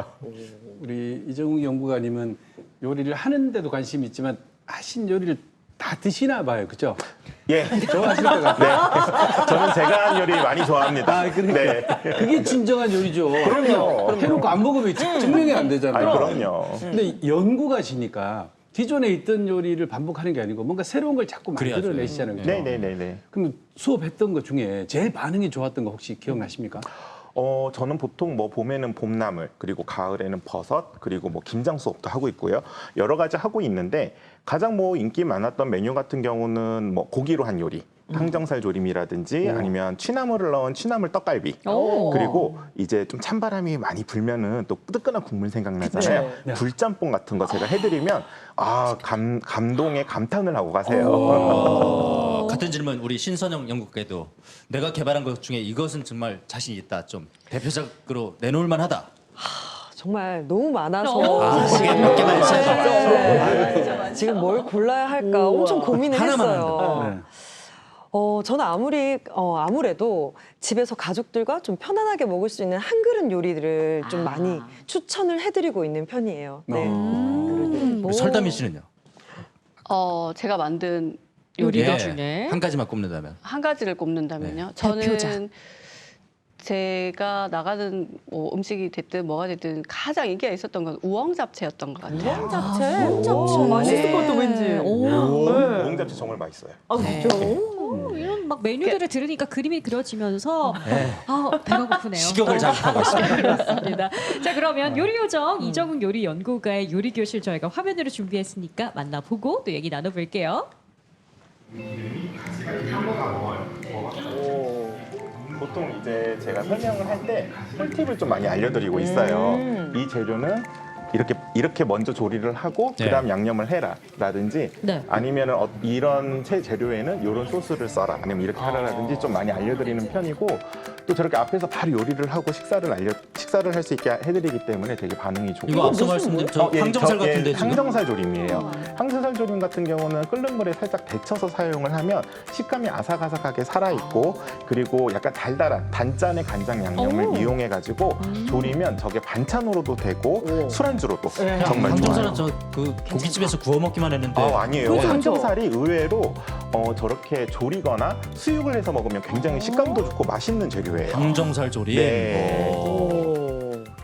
우리 이정욱 연구가님은 요리를 하는데도 관심이 있지만 하신 요리를 다 드시나 봐요, 그죠? 예, 좋아하실 것 같아요. 저는 제가 한 요리 많이 좋아합니다. 아, 그러니까 네. 그게 진정한 요리죠. 그럼요. 해놓고 안 먹으면 증명이 안 되잖아요. 그럼요. 근데 연구가시니까 기존에 있던 요리를 반복하는 게 아니고 뭔가 새로운 걸 자꾸 그래야죠. 만들어내시잖아요. 그죠? 네네네네. 그럼 수업했던 것 중에 제일 반응이 좋았던 거 혹시 기억나십니까? 저는 보통 뭐 봄에는 봄나물, 그리고 가을에는 버섯, 그리고 뭐 김장 수업도 하고 있고요. 여러 가지 하고 있는데 가장 뭐 인기 많았던 메뉴 같은 경우는 뭐 고기로 한 요리, 항정살 조림이라든지 아니면 취나물을 넣은 취나물 떡갈비. 오. 그리고 이제 좀 찬바람이 많이 불면은 또 뜨끈한 국물 생각나잖아요. 네. 불짬뽕 같은 거 제가 해드리면 감동에 감탄을 하고 가세요. 같은 질문 우리 신선영 연구가에도 내가 개발한 것 중에 이것은 정말 자신 있다. 좀 대표작으로 내놓을 만하다. 정말 너무 많아서 몇 개만 있어요. 네. 지금 뭘 골라야 할까 엄청 고민을 하나만 했어요. 네. 저는 아무래도 집에서 가족들과 좀 편안하게 먹을 수 있는 한 그릇 요리들을 좀 많이 추천을 해드리고 있는 편이에요. 네. 우리 설담희 씨는요? 제가 만든 요리가 예, 중에 한 가지만 꼽는다면. 한 가지를 꼽는다면요. 네. 저는 대표작. 제가 나가는 뭐 음식이 됐든 뭐가 됐든 가장 인기가 있었던 건 우엉 잡채였던 것 같아요. 잡채? 맛있을 것도 왠지. 우엉잡채 정말 맛있어요. 아, 진짜? 이런 막 메뉴들을 들으니까 그림이 그려지면서 배가 고프네요. 식욕을 자극하고 있습니다. 그렇습니다. 자, 그러면 요리요정 이정훈 요리 연구가의 요리 교실 저희가 화면으로 준비했으니까 만나보고 또 얘기 나눠볼게요. 보통 이제 제가 설명을 할 때 꿀팁을 좀 많이 알려드리고 있어요. 이 재료는 이렇게 먼저 조리를 하고 네. 그다음 양념을 해라라든지 네. 아니면은 이런 재료에는 이런 소스를 써라 아니면 이렇게 하라라든지 좀 많이 알려드리는 편이고 또 저렇게 앞에서 바로 요리를 하고 식사를 할 수 있게 해드리기 때문에 되게 반응이 좋고 이거 앞서 말씀드린 저 항정살 같은데 지금. 항정살 조림이에요. 항정살 조림 같은 경우는 끓는 물에 살짝 데쳐서 사용을 하면 식감이 아삭아삭하게 살아있고 그리고 약간 달달한 단짠의 간장 양념을 이용해가지고 조리면 저게 반찬으로도 되고 술안주로도 정말 항정살은 좋아요. 그 고깃집에서 구워 먹기만 했는데. 아니에요. 항정살이 의외로 저렇게 조리거나 수육을 해서 먹으면 굉장히 식감도 좋고 맛있는 재료예요. 항정살 조림. 네. 오.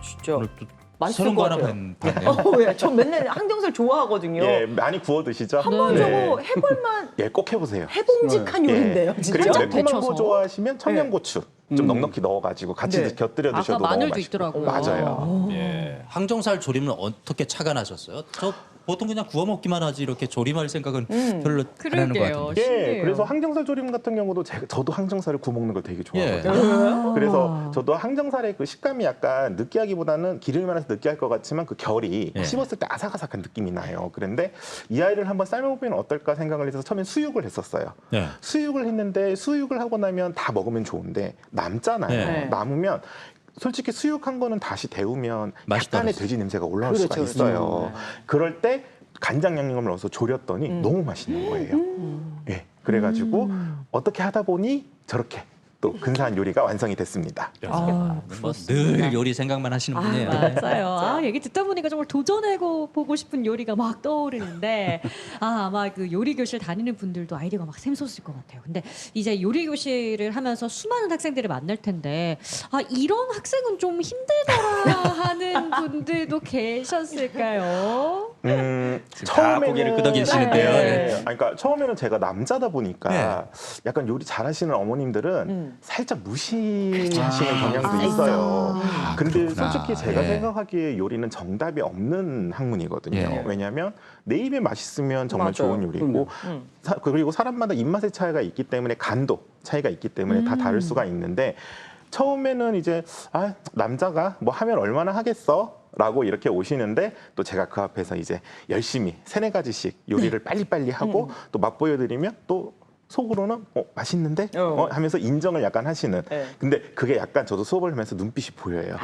진짜. 오늘 또 맛있을 서른 것 거 하나 같아요. 봤네요. 예, 전 맨날 항정살 좋아하거든요. 예, 많이 구워 드시죠? 한번 네. 저거 해볼만 예, 꼭 해보세요. 해봄직한 요리인데요, 예. 진짜. 그리고 데쳐서. 매콤한 거 좋아하시면 청양고추 좀 넉넉히 넣어가지고 같이 네. 곁들여 아까 드셔도 마늘도 너무 맛있고. 있더라고요. 맞아요. 예. 항정살 조림은 어떻게 착안하셨어요? 저 보통 그냥 구워 먹기만 하지 이렇게 조림할 생각은 별로 안 하는 것 그러게요. 같은데. 예, 신기해요. 그래서 항정살 조림 같은 경우도 저도 항정살을 구워 먹는 걸 되게 예. 좋아하거든요. 그래서 저도 항정살의 그 식감이 약간 느끼하기보다는 기름이 많아서 느끼할 것 같지만 그 결이 예. 씹었을 때 아삭아삭한 느낌이 나요. 그런데 이 아이를 한번 삶아보면 어떨까 생각을 해서 처음엔 수육을 했었어요. 예. 수육을 했는데 수육을 하고 나면 다 먹으면 좋은데 남잖아요. 네. 남으면 솔직히 수육한 거는 다시 데우면 맛이 약간의 떨어지죠. 돼지 냄새가 올라올 그렇죠, 수가 그렇죠. 있어요. 그럴 때 간장 양념을 넣어서 졸였더니 너무 맛있는 거예요. 예, 그래가지고 어떻게 하다 보니 저렇게 또 근사한 요리가 완성이 됐습니다. 늘 요리 생각만 하시는 분이에요. 맞아요. 아, 얘기 듣다 보니까 정말 도전해고 보고 싶은 요리가 막 떠오르는데 아마 그 요리 교실 다니는 분들도 아이디어가 막 샘솟을 것 같아요. 근데 이제 요리 교실을 하면서 수많은 학생들을 만날 텐데 이런 학생은 좀 힘들더라 하는 분들도 계셨을까요? 다 고개를 끄덕이시는데요. 네. 예. 그러니까 처음에는 제가 남자다 보니까 약간 요리 잘하시는 어머님들은 살짝 무시하시는 경향도 있어요. 근데 그렇구나. 솔직히 제가 예. 생각하기에 요리는 정답이 없는 학문이거든요. 예. 왜냐하면 내 입에 맛있으면 정말 맞아요. 좋은 요리고 그리고 사람마다 입맛의 차이가 있기 때문에 간도 차이가 있기 때문에 다 다를 수가 있는데 처음에는 이제 남자가 뭐 하면 얼마나 하겠어? 라고 이렇게 오시는데 또 제가 그 앞에서 이제 열심히 3-4가지씩 요리를 빨리빨리 하고 또 맛보여드리면 또 속으로는 맛있는데? 하면서 인정을 약간 하시는. 근데 그게 약간 저도 수업을 하면서 눈빛이 보여요.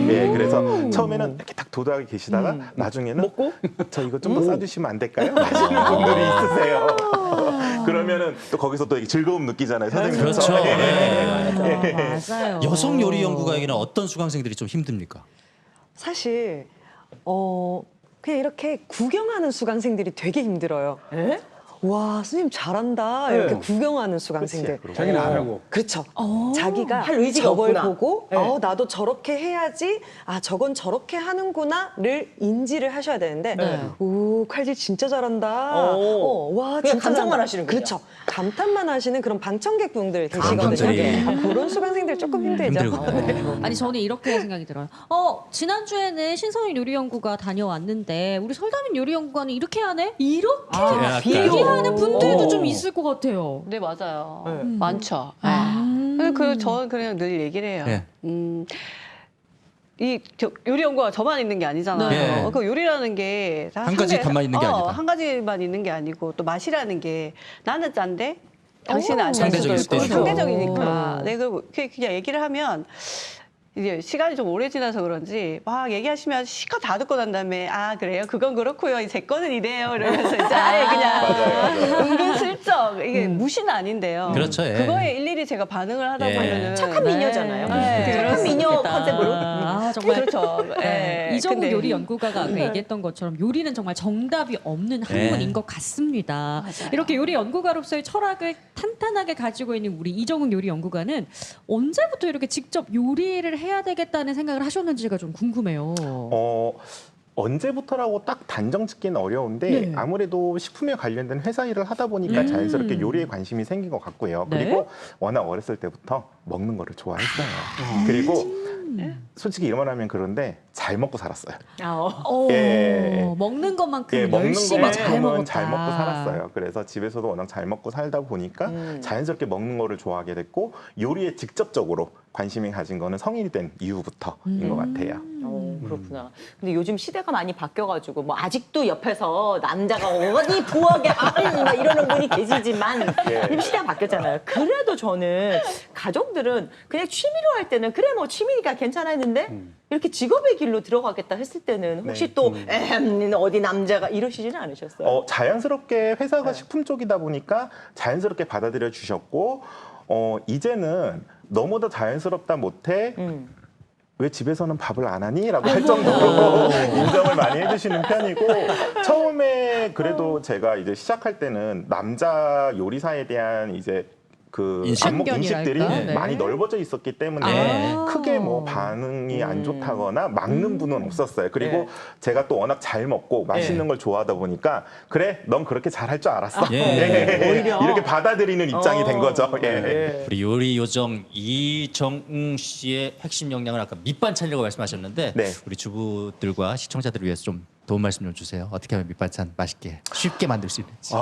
예, 그래서 처음에는 이렇게 딱 도도하게 계시다가 나중에는 먹고 저 이거 좀 더 싸주시면 안 될까요? 하시는 분들이 있으세요. 그러면은 또 거기서 또 즐거움 느끼잖아요. 선생님. 그렇죠. 맞아요. 여성 요리 연구가에게는 어떤 수강생들이 좀 힘듭니까? 사실 그냥 이렇게 구경하는 수강생들이 되게 힘들어요. 예? 와, 선생님 잘한다. 이렇게 네. 구경하는 수강생들. 자기는 안 하고. 그렇죠. 자기가 할 의지가 저걸 없구나. 보고 네. 나도 저렇게 해야지. 저건 저렇게 하는구나를 인지를 하셔야 되는데 오, 칼질 진짜 잘한다. 와, 그냥 진짜 감상만 잘한다. 하시는군요. 그렇죠. 감탄만 하시는 그런 방청객 분들 계시거든요. 감탄들이. 그런 수강생들 조금 힘들죠. 힘들군요. 아니 저는 이렇게 생각이 들어요. 지난주에는 신성일 요리연구가 다녀왔는데 우리 설담인 요리연구가는 이렇게 하네? 이렇게 약간. 얘기하는 분들도 좀 있을 것 같아요. 네, 맞아요. 네. 많죠. 저는 그냥 늘 얘기를 해요. 네. 요리 연구가 저만 있는 게 아니잖아요. 네. 그 요리라는 게 다 한 가지만 있는 게 아니다. 한 가지만 있는 게 아니고 또 맛이라는 게 나는 짠데 당신은 안 짠 상대적일 수도 있고 수도 있고. 상대적이니까. 네, 그리고 그냥 얘기를 하면 이제 시간이 좀 오래 지나서 그런지 막 얘기하시면 실컷 다 듣고 난 다음에 그래요? 그건 그렇고요. 제 거는 이래요. 이러면서 이제 그냥 은근슬쩍 이게 무시는 아닌데요. 그렇죠, 예. 그거에 일일이 제가 반응을 하다 예. 보면은 착한 미녀잖아요. 네. 착한 미녀 그렇습니다. 컨셉으로. 정말 그렇죠. 네. 예. 이정우 근데 요리 연구가가 아까 얘기했던 것처럼 요리는 정말 정답이 없는 학문인 것 같습니다. 맞아요. 이렇게 요리 연구가로서의 철학을 탄탄하게 가지고 있는 우리 이정우 요리 연구가는 언제부터 이렇게 직접 요리를 해야 되겠다는 생각을 하셨는지가 좀 궁금해요. 언제부터라고 딱 단정 짓기는 어려운데 아무래도 식품에 관련된 회사 일을 하다 보니까 자연스럽게 요리에 관심이 생긴 것 같고요. 네. 그리고 워낙 어렸을 때부터 먹는 거를 좋아했어요. 그리고 솔직히 이런 말 하면 그런데 잘 먹고 살았어요. 먹는 것만큼 먹는 열심히 것만 잘 보면 먹었다. 잘 먹고 살았어요. 그래서 집에서도 워낙 잘 먹고 살다 보니까 자연스럽게 먹는 거를 좋아하게 됐고 요리에 직접적으로 관심이 가진 거는 성인이 된 이후부터인 것 같아요. 그렇구나. 근데 요즘 시대가 많이 바뀌어가지고 뭐 아직도 옆에서 남자가 어디 부엌에 막 이러는 분이 계시지만 지금 시대가 바뀌었잖아요. 그래도 저는 가족들은 그냥 취미로 할 때는 그래 뭐 취미니까 괜찮아 했는데 이렇게 직업의 길로 들어가겠다 했을 때는 혹시 또 어디 남자가 이러시지는 않으셨어요? 자연스럽게 회사가 식품 쪽이다 보니까 자연스럽게 받아들여 주셨고 이제는 너무도 자연스럽다 못해 왜 집에서는 밥을 안 하니? 라고 할 정도로 인정을 많이 해주시는 편이고 처음에 그래도 제가 이제 시작할 때는 남자 요리사에 대한 이제 그 인식? 안목 인식들이 편견이랄까? 네. 많이 넓어져 있었기 때문에 네. 크게 뭐 반응이 안 좋다거나 막는 분은 없었어요. 그리고 네. 제가 또 워낙 잘 먹고 맛있는 걸 좋아하다 보니까 그래, 넌 그렇게 잘할 줄 알았어. 예. 오히려. 이렇게 받아들이는 입장이 된 거죠. 예. 우리 요리 요정 이정웅 씨의 핵심 역량은 아까 밑반찬이라고 말씀하셨는데 네. 우리 주부들과 시청자들을 위해서 좀 도움 말씀 좀 주세요. 어떻게 하면 밑반찬 맛있게 쉽게 만들 수 있는지.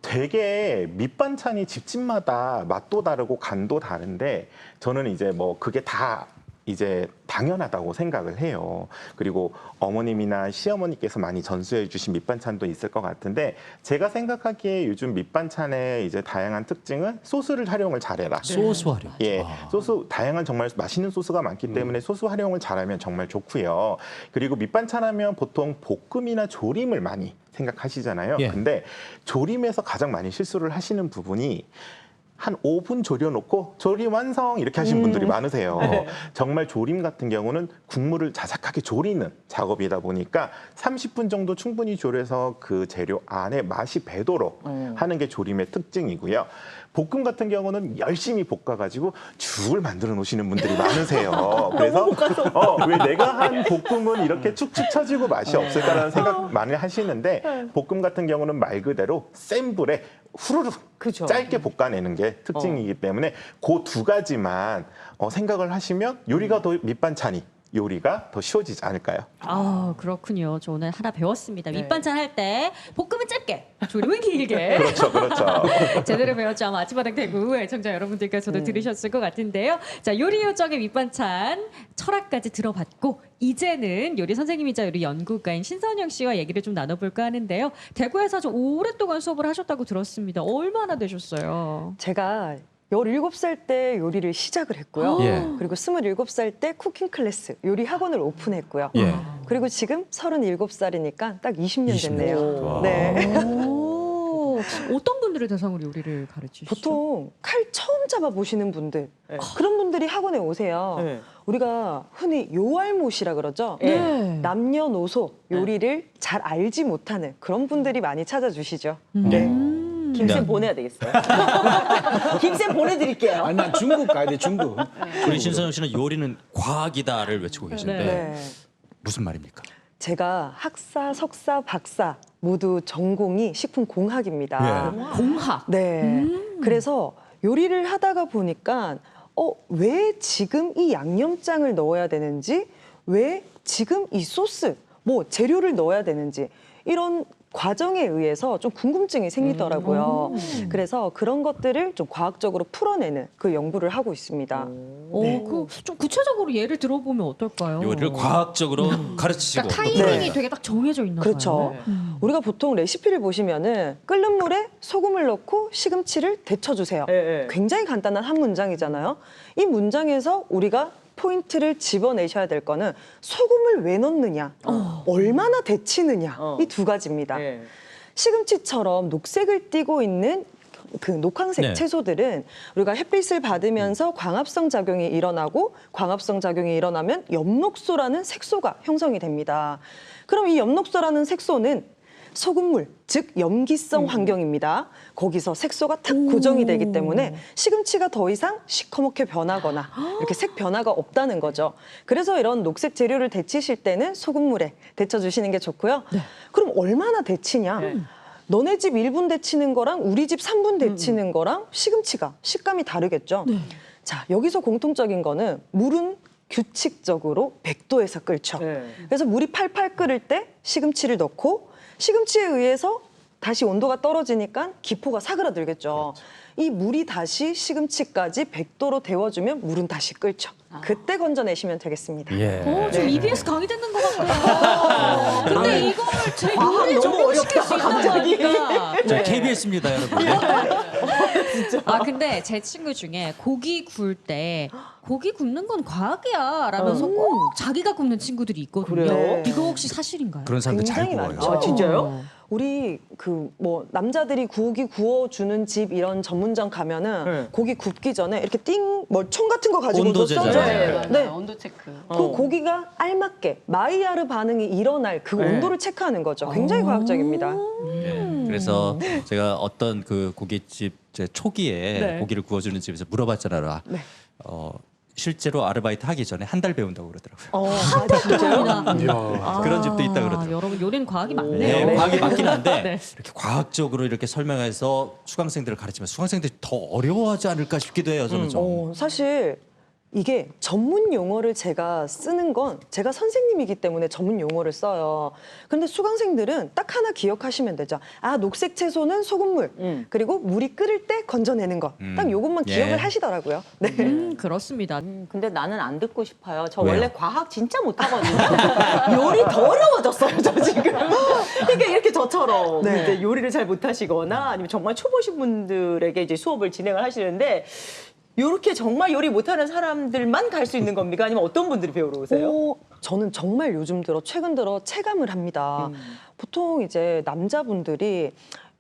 되게 밑반찬이 집집마다 맛도 다르고 간도 다른데 저는 이제 뭐 그게 다 이제 당연하다고 생각을 해요. 그리고 어머님이나 시어머니께서 많이 전수해 주신 밑반찬도 있을 것 같은데 제가 생각하기에 요즘 밑반찬의 이제 다양한 특징은 소스를 활용을 잘해라. 소스 활용. 예, 아. 소스 다양한 정말 맛있는 소스가 많기 때문에 소스 활용을 잘하면 정말 좋고요. 그리고 밑반찬 하면 보통 볶음이나 조림을 많이 생각하시잖아요. 예. 근데 조림에서 가장 많이 실수를 하시는 부분이 한 5분 졸여놓고 조림 완성 이렇게 하시는 분들이 많으세요. 정말 조림 같은 경우는 국물을 자작하게 조리는 작업이다 보니까 30분 정도 충분히 졸여서 그 재료 안에 맛이 배도록 하는 게 조림의 특징이고요. 볶음 같은 경우는 열심히 볶아가지고 죽을 만들어 놓으시는 분들이 많으세요. 그래서 왜 내가 한 볶음은 이렇게 축축 처지고 맛이 없을까라는 생각 많이 하시는데 볶음 같은 경우는 말 그대로 센 불에 후루룩 그죠. 짧게 볶아내는 게 특징이기 때문에 그 두 가지만 생각을 하시면 요리가 더 밑반찬이 요리가 더 쉬워지지 않을까요? 아 그렇군요. 저 오늘 하나 배웠습니다. 네. 밑반찬 할 때 볶음은 짧게, 조림은 길게. 그렇죠, 그렇죠. 제대로 배웠죠. 아마 아침마당 대구 애청자 여러분들께서도 들으셨을 것 같은데요. 자, 요리 요정의 밑반찬 철학까지 들어봤고 이제는 요리 선생님이자 요리 연구가인 신선영 씨와 얘기를 좀 나눠볼까 하는데요. 대구에서 좀 오랫동안 수업을 하셨다고 들었습니다. 얼마나 되셨어요? 제가 17살 때 요리를 시작을 했고요. 예. 그리고 27살 때 쿠킹 클래스 요리 학원을 오픈했고요. 예. 그리고 지금 37살이니까 딱 20년 20년. 됐네요. 와. 네. 오, 어떤 분들을 대상으로 요리를 가르치시죠? 보통 칼 처음 잡아 보시는 분들 네. 그런 분들이 학원에 오세요. 네. 우리가 흔히 요알못이라 그러죠. 네. 남녀노소 요리를 잘 알지 못하는 그런 분들이 많이 찾아주시죠. 네. 김쌤 네. 보내야 되겠어요. 김쌤 보내드릴게요. 아니 난 중국 가야 돼 중국. 우리 신선영 씨는 요리는 과학이다를 외치고 계신데 네. 무슨 말입니까? 제가 학사, 석사, 박사 모두 전공이 식품공학입니다. 공학. 네. 그래서 요리를 하다가 보니까 왜 지금 이 양념장을 넣어야 되는지, 왜 지금 이 소스, 뭐 재료를 넣어야 되는지 이런 과정에 의해서 좀 궁금증이 생기더라고요. 그래서 그런 것들을 좀 과학적으로 풀어내는 그 연구를 하고 있습니다. 좀 구체적으로 예를 들어보면 어떨까요? 요리를 과학적으로 가르치시고 그러니까 타이밍이 네. 되게 딱 정해져 있나 그렇죠. 봐요. 우리가 보통 레시피를 보시면은 끓는 물에 소금을 넣고 시금치를 데쳐주세요. 네. 굉장히 간단한 한 문장이잖아요. 이 문장에서 우리가 포인트를 집어내셔야 될 거는 소금을 왜 넣느냐, 얼마나 데치느냐 이 두 가지입니다. 네. 시금치처럼 녹색을 띠고 있는 그 녹황색 네. 채소들은 우리가 햇빛을 받으면서 광합성 작용이 일어나고 광합성 작용이 일어나면 엽록소라는 색소가 형성이 됩니다. 그럼 이 엽록소라는 색소는 소금물, 즉 염기성 환경입니다. 거기서 색소가 탁 고정이 되기 때문에 시금치가 더 이상 시커멓게 변하거나 이렇게 색 변화가 없다는 거죠. 그래서 이런 녹색 재료를 데치실 때는 소금물에 데쳐주시는 게 좋고요. 그럼 얼마나 데치냐? 너네 집 1분 데치는 거랑 우리 집 3분 데치는 거랑 시금치가 식감이 다르겠죠. 자, 여기서 공통적인 거는 물은 규칙적으로 100도에서 끓죠. 네. 그래서 물이 팔팔 끓을 때 시금치를 넣고 시금치에 의해서 다시 온도가 떨어지니까 기포가 사그라들겠죠. 이 물이 다시 시금치까지 100도로 데워주면 물은 다시 끓죠. 그때 건져내시면 되겠습니다. 예. 좀 EBS 강의 듣는 것 같아요. 근데 이걸 제 요리에 너무 적용시킬 수 어렵다, 있다고 갑자기. 하니까. 자, KBS입니다, 여러분. 아 근데 제 친구 중에 고기 구울 때 고기 굽는 건 과학이야 라면서 꼭 자기가 굽는 친구들이 있거든요. 그래요? 이거 혹시 사실인가요? 그런 사람들 잘 굉장히 구워요. 많죠. 아, 진짜요? 우리 그 뭐 남자들이 고기 구워주는 집 이런 전문점 가면은 네. 고기 굽기 전에 이렇게 뭐 총 같은 거 가지고 온도 써줘요. 재잖아요. 네. 온도 체크. 그 고기가 알맞게 마이야르 반응이 일어날 그 네. 온도를 체크하는 거죠. 굉장히 과학적입니다. 예, 그래서 제가 어떤 그 고깃집 제 초기에 네. 고기를 구워주는 집에서 물어봤잖아요. 네. 실제로 아르바이트 하기 전에 한 달 배운다고 그러더라고요. 진짜요? 그런 집도 있다 그러더라고요. 여러분 요리는 과학이 많네요. 네, 과학이 맞긴 한데 네. 이렇게 과학적으로 이렇게 설명해서 수강생들을 가르치면 수강생들이 더 어려워하지 않을까 싶기도 해요. 저는 좀. 사실 이게 전문 용어를 제가 쓰는 건 제가 선생님이기 때문에 전문 용어를 써요. 근데 수강생들은 딱 하나 기억하시면 되죠. 아, 녹색 채소는 소금물. 그리고 물이 끓을 때 건져내는 것. 딱 요것만 예. 기억을 하시더라고요. 네. 그렇습니다. 근데 나는 안 듣고 싶어요. 저 왜요? 원래 과학 진짜 못하거든요. 요리 더 어려워졌어요, 저 지금. 그러니까 이렇게 저처럼 네. 이제 요리를 잘 못하시거나 아니면 정말 초보신 분들에게 이제 수업을 진행을 하시는데 이렇게 정말 요리 못하는 사람들만 갈 수 있는 겁니까? 아니면 어떤 분들이 배우러 오세요? 저는 정말 요즘 들어 최근 들어 체감을 합니다. 보통 이제 남자분들이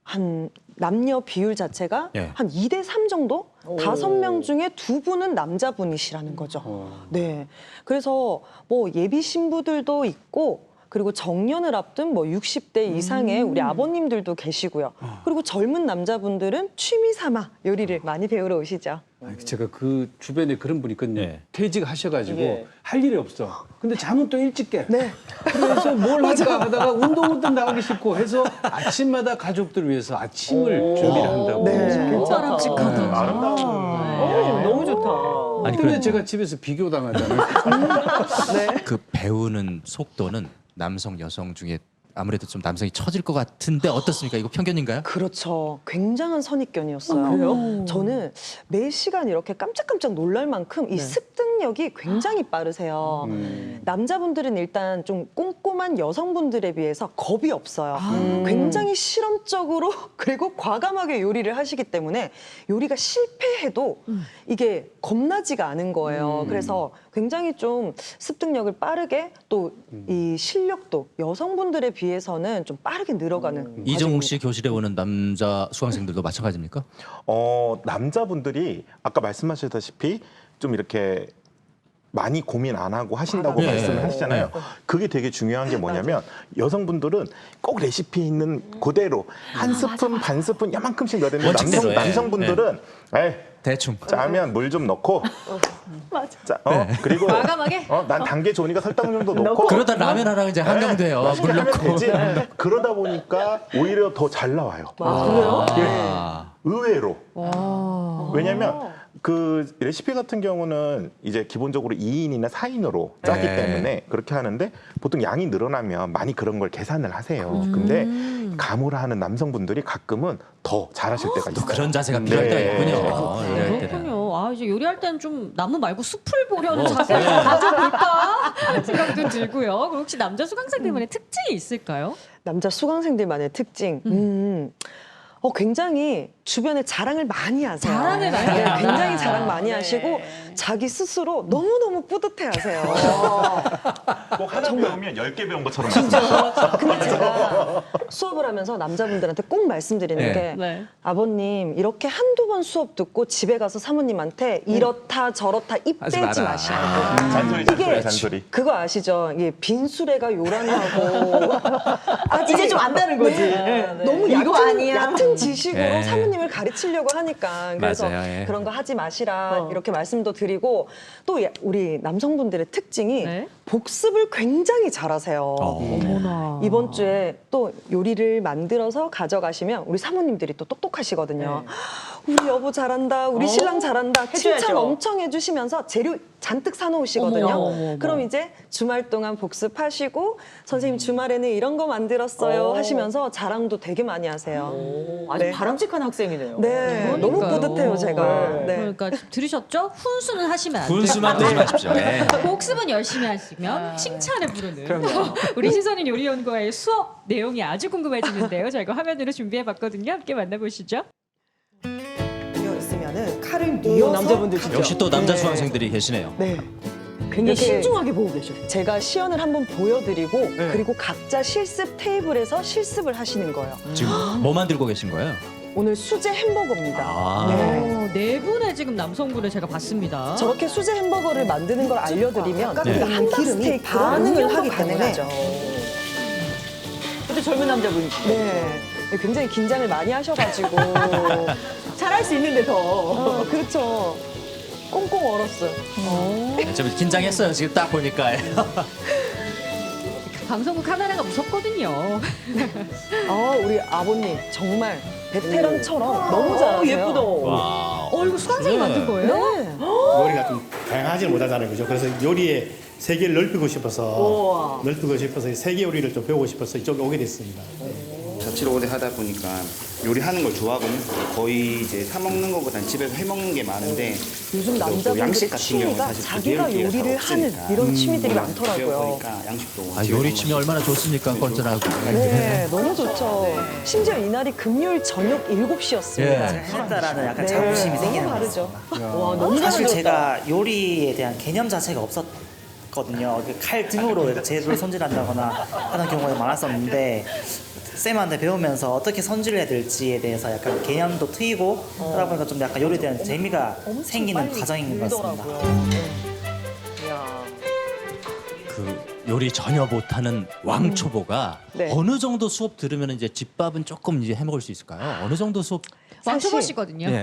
한 남녀 비율 자체가 예. 한 2대 3 정도? 오. 5명 중에 2분은 남자분이시라는 거죠. 네. 그래서 뭐 예비 신부들도 있고 그리고 정년을 앞둔 뭐 60대 이상의 우리 아버님들도 계시고요. 그리고 젊은 남자분들은 취미 삼아 요리를 많이 배우러 오시죠. 아니, 제가 그 주변에 그런 분이 있거든요. 네. 퇴직하셔가지고 예. 할 일이 없어. 근데 잠은 또 일찍 깨. 네. 그래서 뭘 할까 하다가 운동도 나가기 싫고 해서 아침마다 가족들을 위해서 아침을 준비를 한다고. 네. 바람직하다. 아름다운. 너무 좋다. 아니, 때문에 그래- 제가 집에서 비교당하잖아요. 그 배우는 속도는 남성, 여성 중에 아무래도 좀 남성이 처질 것 같은데 어떻습니까? 이거 편견인가요? 그렇죠. 굉장한 선입견이었어요. 아, 그래요? 저는 매 시간 이렇게 깜짝깜짝 놀랄 만큼 이 습득력이 굉장히 빠르세요. 남자분들은 일단 좀 꼼꼼한 여성분들에 비해서 겁이 없어요. 굉장히 실험적으로 그리고 과감하게 요리를 하시기 때문에 요리가 실패해도 이게 겁나지가 않은 거예요. 그래서 굉장히 좀 습득력을 빠르게 또 이 실력도 여성분들에 비해서는 좀 빠르게 늘어가는 이정욱 씨 교실에 오는 남자 수강생들도 마찬가지입니까? 남자분들이 아까 말씀하셨다시피 좀 이렇게 많이 고민 안 하고 하신다고 네. 말씀을 하시잖아요. 그게 되게 중요한 게 뭐냐면 여성분들은 꼭 레시피 있는 그대로 한 스푼 반 스푼 요만큼씩 넣어야 되는데 원칙대로, 예. 남성분들은 에이, 대충. 짜면 물 좀 넣고 맞아. 그리고 과감하게? 난 단 게 좋으니까 설탕 정도 넣고 그러다 라면 하나 이제 한강돼요. 물 하면 넣고. 되지. 그러다 보니까 오히려 더 잘 나와요. 아. 의외로. 왜냐면 그 레시피 같은 경우는 이제 기본적으로 2인이나 4인으로 짜기 네. 때문에 그렇게 하는데 보통 양이 늘어나면 많이 그런 걸 계산을 하세요. 근데 가무를 하는 남성분들이 가끔은 더 잘하실 때가 있어요. 그런 자세가 필요할 네. 때가 있군요. 요리할 때는. 그렇군요. 아, 이제 요리할 때는 좀 나무 말고 숲을 보려는 자세가 가져볼까 하는 생각도 들고요. 그럼 혹시 남자 수강생들만의 특징이 있을까요? 남자 수강생들만의 특징. 굉장히 주변에 자랑을 많이 하세요. 자랑을 많이 네, 한다. 굉장히 자랑 많이 하시고 자기 스스로 너무너무 뿌듯해하세요. 꼭 하나 배우면 10개 배운 것처럼 근데 제가 수업을 하면서 남자분들한테 꼭 말씀드리는 네. 게 네. 아버님 이렇게 한두 번 수업 듣고 집에 가서 사모님한테 이렇다 저렇다 입 하지 대지 마라. 마시라고. 잔소리 잔소리. 그거 아시죠? 이게 빈수레가 요란하고 이제 좀 안다는 거지. 너무 이거 아니야. 얕은 지식으로 예. 사모님을 가르치려고 하니까 그래서 맞아요, 예. 그런 거 하지 마시라 이렇게 말씀도 드리고 또 우리 남성분들의 특징이 네. 복습을 굉장히 잘하세요. 어머나. 이번 주에 또 요리를 만들어서 가져가시면 우리 사모님들이 또 똑똑하시거든요. 우리 여보 잘한다, 우리 신랑 잘한다, 해줘야죠. 칭찬 엄청 해주시면서 재료 잔뜩 사놓으시거든요. 어머. 그럼 이제 주말 동안 복습하시고 선생님 주말에는 이런 거 만들었어요 하시면서 자랑도 되게 많이 하세요. 아주 네. 바람직한 학생이네요. 네, 너무 그러니까요. 뿌듯해요 제가. 네. 그러니까 들으셨죠? 훈수는 하시면 안 돼요. 분수만 드지 마십시오. 예. 복습은 열심히 하시면 칭찬을 부르는 우리 신선인 요리연구와의 수업 내용이 아주 궁금해지는데요. 저희가 화면으로 준비해봤거든요. 함께 만나보시죠. 비어 있으면은 칼을 오, 뉘어서 남자분들 진짜. 역시 또 남자 네. 수강생들이 계시네요. 네. 굉장히 이렇게 신중하게 보고 계셔요. 제가 시연을 한번 보여드리고 그리고 각자 실습 테이블에서 실습을 하시는 거예요. 지금 뭐 만들고 계신 거예요? 오늘 수제 햄버거입니다. 아. 네. 네 분의 지금 남성분을 제가 봤습니다. 저렇게 수제 햄버거를 만드는 걸 알려드리면 네. 우리가 함박 스테이크로 반응을 하기 때문에 근데 젊은 남자분이시죠. 네. 굉장히 긴장을 많이 하셔가지고 잘할 수 있는데 더. 그렇죠. 꽁꽁 얼었어요. 네, 좀 긴장했어요. 지금 딱 보니까. 방송국 카메라가 무섭거든요. 우리 아버님 정말 베테랑처럼 너무 잘하세요. 예쁘다. 와. 이거 수강생이 만든 거예요? 네. 요리가 좀 다양하지 못하잖아요, 그죠? 그래서 요리의 세계를 넓히고 싶어서 세계 요리를 좀 배우고 싶어서 이쪽에 오게 됐습니다. 자취를 오래 하다 보니까 요리하는 걸 좋아하거든요. 거의 이제 사 먹는 것보다는 집에서 해 먹는 게 많은데 요즘 또 남자분들의 양식 같은 경우는 취미가 사실 자기가 기회가 잘 요리를 하는 없으니까. 이런 취미들이 많더라고요. 배워보니까 양식도 아, 집에서 요리 먹는 취미 거 얼마나 좋습니까? 건전하고. 네, 너무 좋죠. 심지어 이날이 금요일 저녁 7시였습니다. 예. 했다라는 약간 네, 자부심이 생기는 너무 것 다르죠. 같습니다. 와, 너무 사실 잘 제가 요리에 대한 개념 자체가 없었거든요. 칼 등으로 재료를 손질한다거나 하는 경우가 많았었는데 쌤한테 배우면서 어떻게 손질해야 될지에 대해서 약간 개념도 트이고 하다 보니까 좀 약간 요리에 대한 재미가 생기는 과정인 것 같습니다. 그 요리 전혀 못하는 왕초보가 네. 어느 정도 수업 들으면 이제 집밥은 조금 이제 해먹을 수 있을까요? 어느 정도 수업? 왕초보시거든요. 네.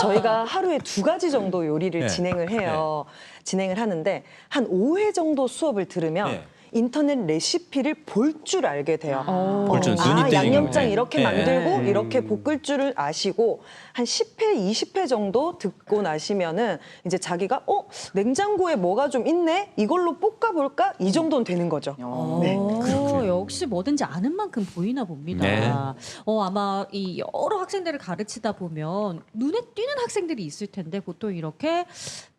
저희가 하루에 2가지 정도 요리를 네. 진행을 해요. 진행을 하는데 한 5회 정도 수업을 들으면 네. 인터넷 레시피를 볼 줄 알게 돼요. 볼 줄, 눈이 뜨이는 양념장 거네. 이렇게 네. 만들고 이렇게 볶을 줄을 아시고 한 10회, 20회 정도 듣고 나시면은 이제 자기가 냉장고에 뭐가 좀 있네? 이걸로 볶아볼까? 이 정도는 되는 거죠. 네. 역시 뭐든지 아는 만큼 보이나 봅니다. 네. 아마 이 여러 학생들을 가르치다 보면 눈에 띄는 학생들이 있을 텐데 보통 이렇게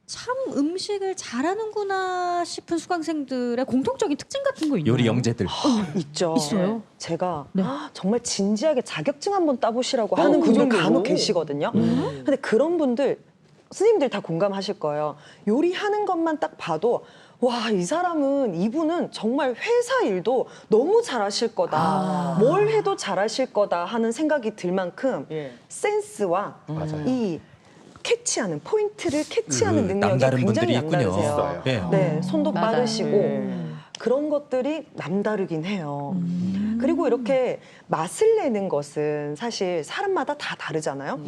참 음식을 잘하는구나 싶은 수강생들의 공통적인 특징 같은 거 있나요? 요리 영재들. 있죠. 있어요? 제가 네. 정말 진지하게 자격증 한번 따보시라고 하는 분들 정도로? 간혹 계시거든요. 근데 그런 분들 스님들 다 공감하실 거예요. 요리하는 것만 딱 봐도 와, 이분은 정말 회사 일도 너무 잘하실 거다. 뭘 해도 잘하실 거다 하는 생각이 들 만큼 예. 센스와 이 캐치하는 포인트를 캐치하는 능력이 남다른 굉장히 분들이 있군요. 남다르세요. 네. 네, 손도 맞아요. 빠르시고 그런 것들이 남다르긴 해요. 그리고 이렇게 맛을 내는 것은 사실 사람마다 다 다르잖아요.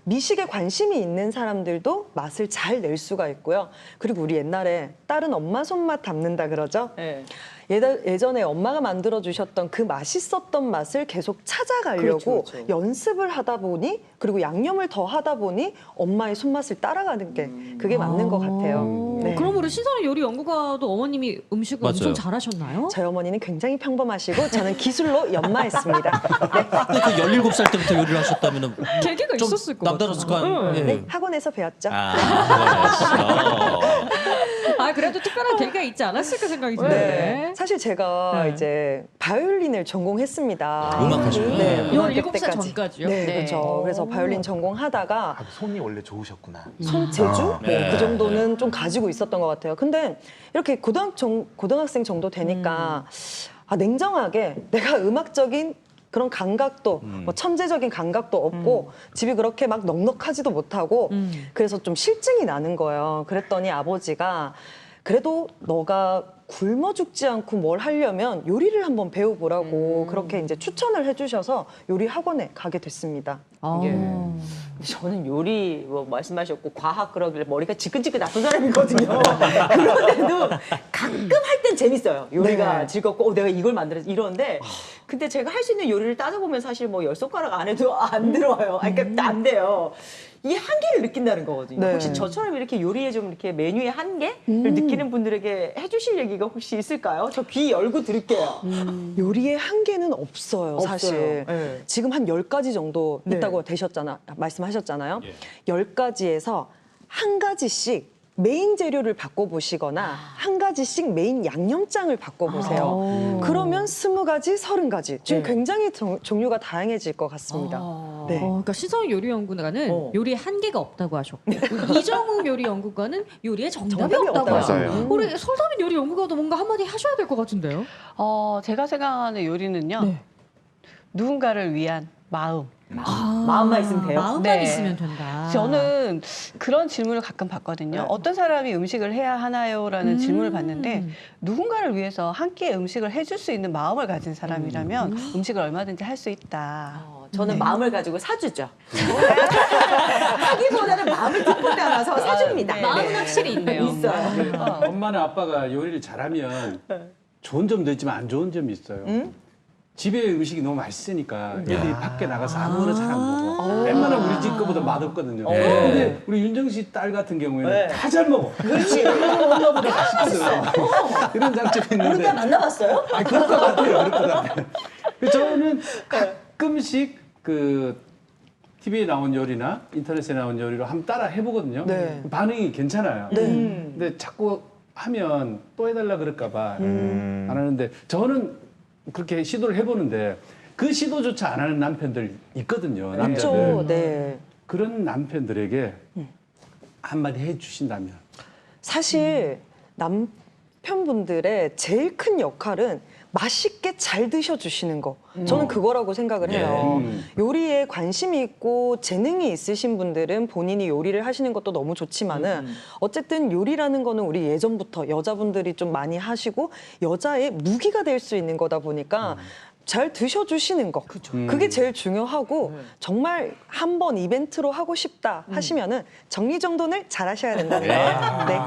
미식에 관심이 있는 사람들도 맛을 잘 낼 수가 있고요. 그리고 우리 옛날에 딸은 엄마 손맛 담는다 그러죠. 예. 예전에 엄마가 만들어 주셨던 그 맛있었던 맛을 계속 찾아가려고 그렇죠. 연습을 하다 보니 그리고 양념을 더 하다 보니 엄마의 손맛을 따라가는 게 그게 맞는 것 같아요. 네. 그럼 우리 신선한 요리 연구가도 어머님이 음식을 맞아요. 엄청 잘하셨나요? 저희 어머니는 굉장히 평범하시고 저는 기술로 연마했습니다. 근데 그 17살 때부터 요리를 하셨다면 계기가 좀 있었을 것 남다랐을 거 같아요. 아니에요? 네, 학원에서 배웠죠. 그래도 특별한 계기가 있지 않았을까 생각이 드는데. 네. 사실 제가 네. 이제 바이올린을 전공했습니다. 음악 하시는 네, 거예요? 고등학교 17살 때까지. 전까지요? 네, 네. 그렇죠. 그래서 바이올린 전공하다가 손이 원래 좋으셨구나. 손재주 네. 그 정도는 좀 가지고 있었던 것 같아요. 근데 이렇게 고등학생 정도 되니까 냉정하게 내가 음악적인 그런 감각도 뭐 천재적인 감각도 없고 집이 그렇게 막 넉넉하지도 못하고 그래서 좀 실증이 나는 거예요. 그랬더니 아버지가 그래도 너가 굶어 죽지 않고 뭘 하려면 요리를 한번 배워보라고 그렇게 이제 추천을 해주셔서 요리 학원에 가게 됐습니다. 저는 요리 뭐 말씀하셨고 과학 그러길래 머리가 지끈지끈 났던 사람이거든요. 그런데도 가끔 할 땐 재밌어요. 요리가 네. 즐겁고 내가 이걸 만들었지 이러는데 근데 제가 할 수 있는 요리를 따져보면 사실 뭐 10손가락 안 해도 안 들어와요. 그러니까 안 돼요. 이 한계를 느낀다는 거거든요. 네. 혹시 저처럼 이렇게 요리에 좀 이렇게 메뉴의 한계를 느끼는 분들에게 해주실 얘기가 혹시 있을까요? 저 귀 열고 들을게요. 요리의 한계는 없어요, 사실. 네. 지금 한 10가지 정도 네. 있다고 말씀하셨잖아요. 10가지에서 한 가지씩 메인 재료를 바꿔보시거나 한 가지씩 메인 양념장을 바꿔보세요. 그러면 20가지, 30가지. 지금 굉장히 종류가 다양해질 것 같습니다. 네. 그러니까 신성희 요리연구가는 요리에 한계가 없다고 하셨고 이정욱 요리연구가는 요리에 정답이 없다고 하셨고 맞아요. 우리 설담인 요리연구가도 뭔가 한마디 하셔야 될 것 같은데요. 제가 생각하는 요리는요. 네. 누군가를 위한 마음. 마음만 있으면 돼요? 마음만 네. 있으면 된다. 저는 그런 질문을 가끔 받거든요. 어떤 사람이 음식을 해야 하나요? 라는 질문을 받는데 누군가를 위해서 한 끼의 음식을 해줄 수 있는 마음을 가진 사람이라면 음식을 얼마든지 할 수 있다. 저는 마음을 가지고 사주죠. 하기보다는 마음을 듣고 따라서 사줍니다. 마음은 확실히 있네요. 있어요. 엄마나 아빠가 요리를 잘하면 좋은 점도 있지만 안 좋은 점이 있어요. 집에 음식이 너무 맛있으니까 애들이 밖에 나가서 아무거나 잘 안 먹어. 웬만하면 우리 집 거보다 맛없거든요. 근데 우리 윤정 씨 딸 같은 경우에는 다 잘 먹어. 그렇지. 엄마보다 맛있거든. 이런 장점이 있는데. 우리 딸 만나봤어요? 아, 그럴 것 같아요. 그럴 것 같아요. 저는 가끔씩 그 TV에 나온 요리나 인터넷에 나온 요리로 한번 따라 해보거든요. 네. 반응이 괜찮아요. 근데 자꾸 하면 또 해달라 그럴까 봐 안 하는데 저는 그렇게 시도를 해보는데 그 시도조차 안 하는 남편들 있거든요. 남자들. 그렇죠. 네. 그런 남편들에게 한마디 해주신다면. 사실 남편분들의 제일 큰 역할은 맛있게 잘 드셔주시는 거. 저는 그거라고 생각을 해요. 요리에 관심이 있고 재능이 있으신 분들은 본인이 요리를 하시는 것도 너무 좋지만은 어쨌든 요리라는 거는 우리 예전부터 여자분들이 좀 많이 하시고 여자의 무기가 될 수 있는 거다 보니까 잘 드셔주시는 거. 그게 제일 중요하고 정말 한 번 이벤트로 하고 싶다 하시면은 정리정돈을 잘 하셔야 된다는 거. 네.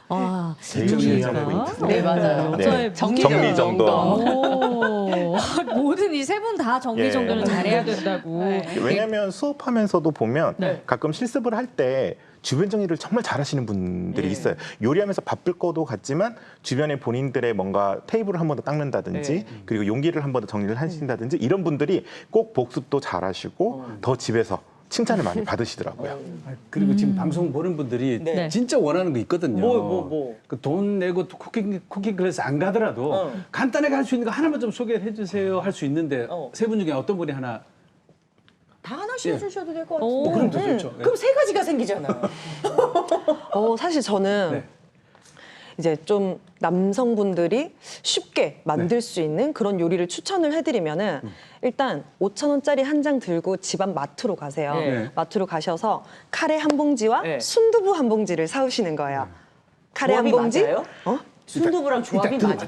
와, 제일 중요한 포인트. 네, 맞아요. 여자의 정리정돈. 오, 모든 이 세 분 다 정리정돈을 잘해야 된다고. 왜냐하면 수업하면서도 보면 네. 가끔 실습을 할 때 주변 정리를 정말 잘하시는 분들이 있어요. 요리하면서 바쁠 것도 같지만 주변에 본인들의 뭔가 테이블을 한 번 더 닦는다든지 그리고 용기를 한 번 더 정리를 하신다든지 이런 분들이 꼭 복습도 잘하시고 더 집에서 칭찬을 많이 받으시더라고요. 그리고 지금 방송 보는 분들이 네. 진짜 원하는 거 있거든요. 뭐. 그 돈 내고 쿠킹 클래스 안 가더라도 간단하게 할 수 있는 거 하나만 좀 소개를 해주세요 할 수 있는데 세 분 중에 어떤 분이 하나 다 하나씩 해주셔도 될 것 오, 같은데. 그럼 더 좋죠. 그럼 세 가지가 생기잖아요. 사실 저는 네. 이제 좀 남성분들이 쉽게 만들 수 있는 그런 요리를 추천을 해드리면은 일단 5,000원짜리 한 장 들고 집안 마트로 가세요. 네. 마트로 가셔서 카레 한 봉지와 네. 순두부 한 봉지를 사오시는 거예요. 카레 한 조합이 봉지, 맞아요? 순두부랑 조합이 맞아.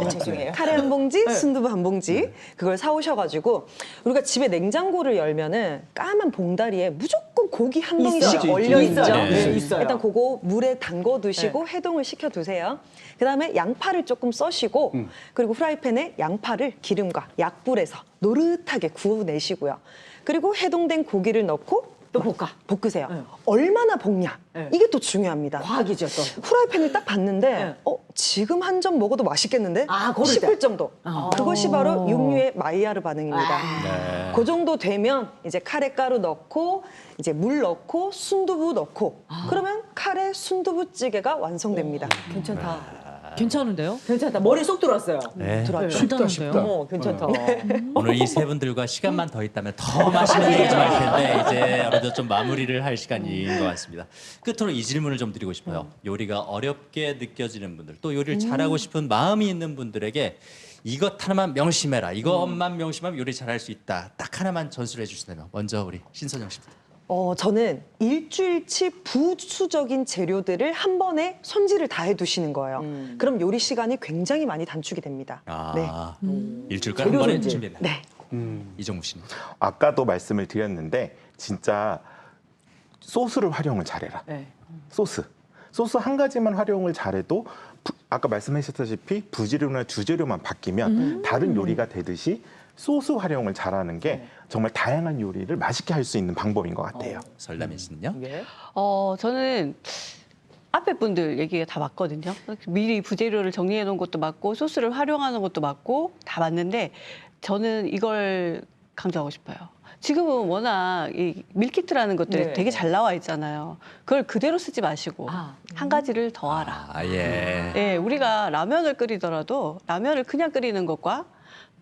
죄송해요. 카레 한 봉지, 순두부 한 봉지 그걸 사오셔가지고 우리가 집에 냉장고를 열면은 까만 봉다리에 무조건 고기 한 덩이씩 있어요. 얼려 있죠. 있어요. 네, 있어요. 일단 그거 물에 담궈 두시고 해동을 시켜 두세요. 그다음에 양파를 조금 써시고 그리고 프라이팬에 양파를 기름과 약불에서 노릇하게 구워내시고요. 그리고 해동된 고기를 넣고 또 볶으세요. 얼마나 볶냐. 네. 이게 또 중요합니다. 과학이죠 또. 후라이팬을 딱 봤는데 네. 지금 한 점 먹어도 맛있겠는데? 아, 고를 싶을 때. 정도. 그것이 바로 육류의 마이야르 반응입니다. 네. 그 정도 되면 이제 카레 가루 넣고 이제 물 넣고 순두부 넣고 그러면 카레 순두부찌개가 완성됩니다. 괜찮다. 괜찮은데요? 괜찮다. 머리 쏙 들어왔어요. 네. 쉽다, 쉽다. 괜찮다. 오늘 이 세 분들과 시간만 더 있다면 더 맛있는 얘기 좀 할 텐데 이제 어느덧 좀 마무리를 할 시간인 것 같습니다. 끝으로 이 질문을 좀 드리고 싶어요. 요리가 어렵게 느껴지는 분들 또 요리를 잘하고 싶은 마음이 있는 분들에게 이것 하나만 명심해라. 이것만 명심하면 요리 잘할 수 있다. 딱 하나만 전수를 해주신다면 먼저 우리 신선영 씨부터. 저는 일주일치 부수적인 재료들을 한 번에 손질을 다 해두시는 거예요. 그럼 요리 시간이 굉장히 많이 단축이 됩니다. 일주일간 한 번에 준비했네. 네. 이정우 씨는. 아까도 말씀을 드렸는데 진짜 소스를 활용을 잘해라. 소스 한 가지만 활용을 잘해도 아까 말씀하셨다시피 부재료나 주재료만 바뀌면 다른 요리가 되듯이 소스 활용을 잘하는 게 정말 다양한 요리를 맛있게 할 수 있는 방법인 것 같아요. 설담인 씨는요? 저는 앞에 분들 얘기가 다 맞거든요. 미리 부재료를 정리해 놓은 것도 맞고 소스를 활용하는 것도 맞고 다 맞는데 저는 이걸 강조하고 싶어요. 지금은 워낙 이 밀키트라는 것들이 네. 되게 잘 나와 있잖아요. 그걸 그대로 쓰지 마시고 한 가지를 더하라. 아, 예. 예, 우리가 라면을 끓이더라도 라면을 그냥 끓이는 것과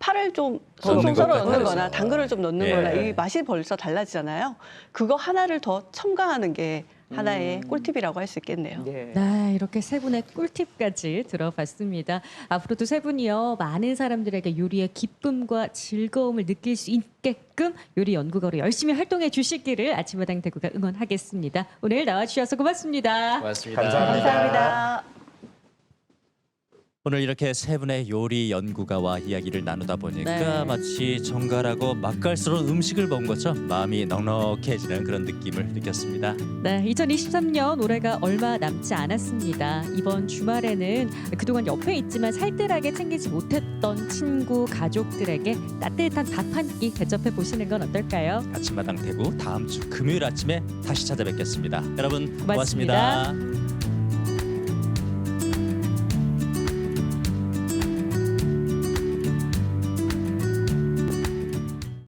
파를 좀 넣는 송송 썰어 것과 넣는 거나 다르죠. 당근을 좀 넣는 예. 거나 이 맛이 벌써 달라지잖아요. 그거 하나를 더 첨가하는 게 하나의 꿀팁이라고 할 수 있겠네요. 네. 네, 이렇게 세 분의 꿀팁까지 들어봤습니다. 앞으로도 세 분이요 많은 사람들에게 요리의 기쁨과 즐거움을 느낄 수 있게끔 요리 연구가로 열심히 활동해 주시기를 아침마당 대구가 응원하겠습니다. 오늘 나와주셔서 고맙습니다. 고맙습니다. 감사합니다. 오늘 이렇게 세 분의 요리 연구가와 이야기를 나누다 보니까 네. 마치 정갈하고 맛깔스러운 음식을 먹은 것처럼 마음이 넉넉해지는 그런 느낌을 느꼈습니다. 네, 2023년 올해가 얼마 남지 않았습니다. 이번 주말에는 그동안 옆에 있지만 살뜰하게 챙기지 못했던 친구, 가족들에게 따뜻한 밥 한 끼 대접해 보시는 건 어떨까요? 아침마당 대구 다음 주 금요일 아침에 다시 찾아뵙겠습니다. 여러분 고맙습니다. 고맙습니다.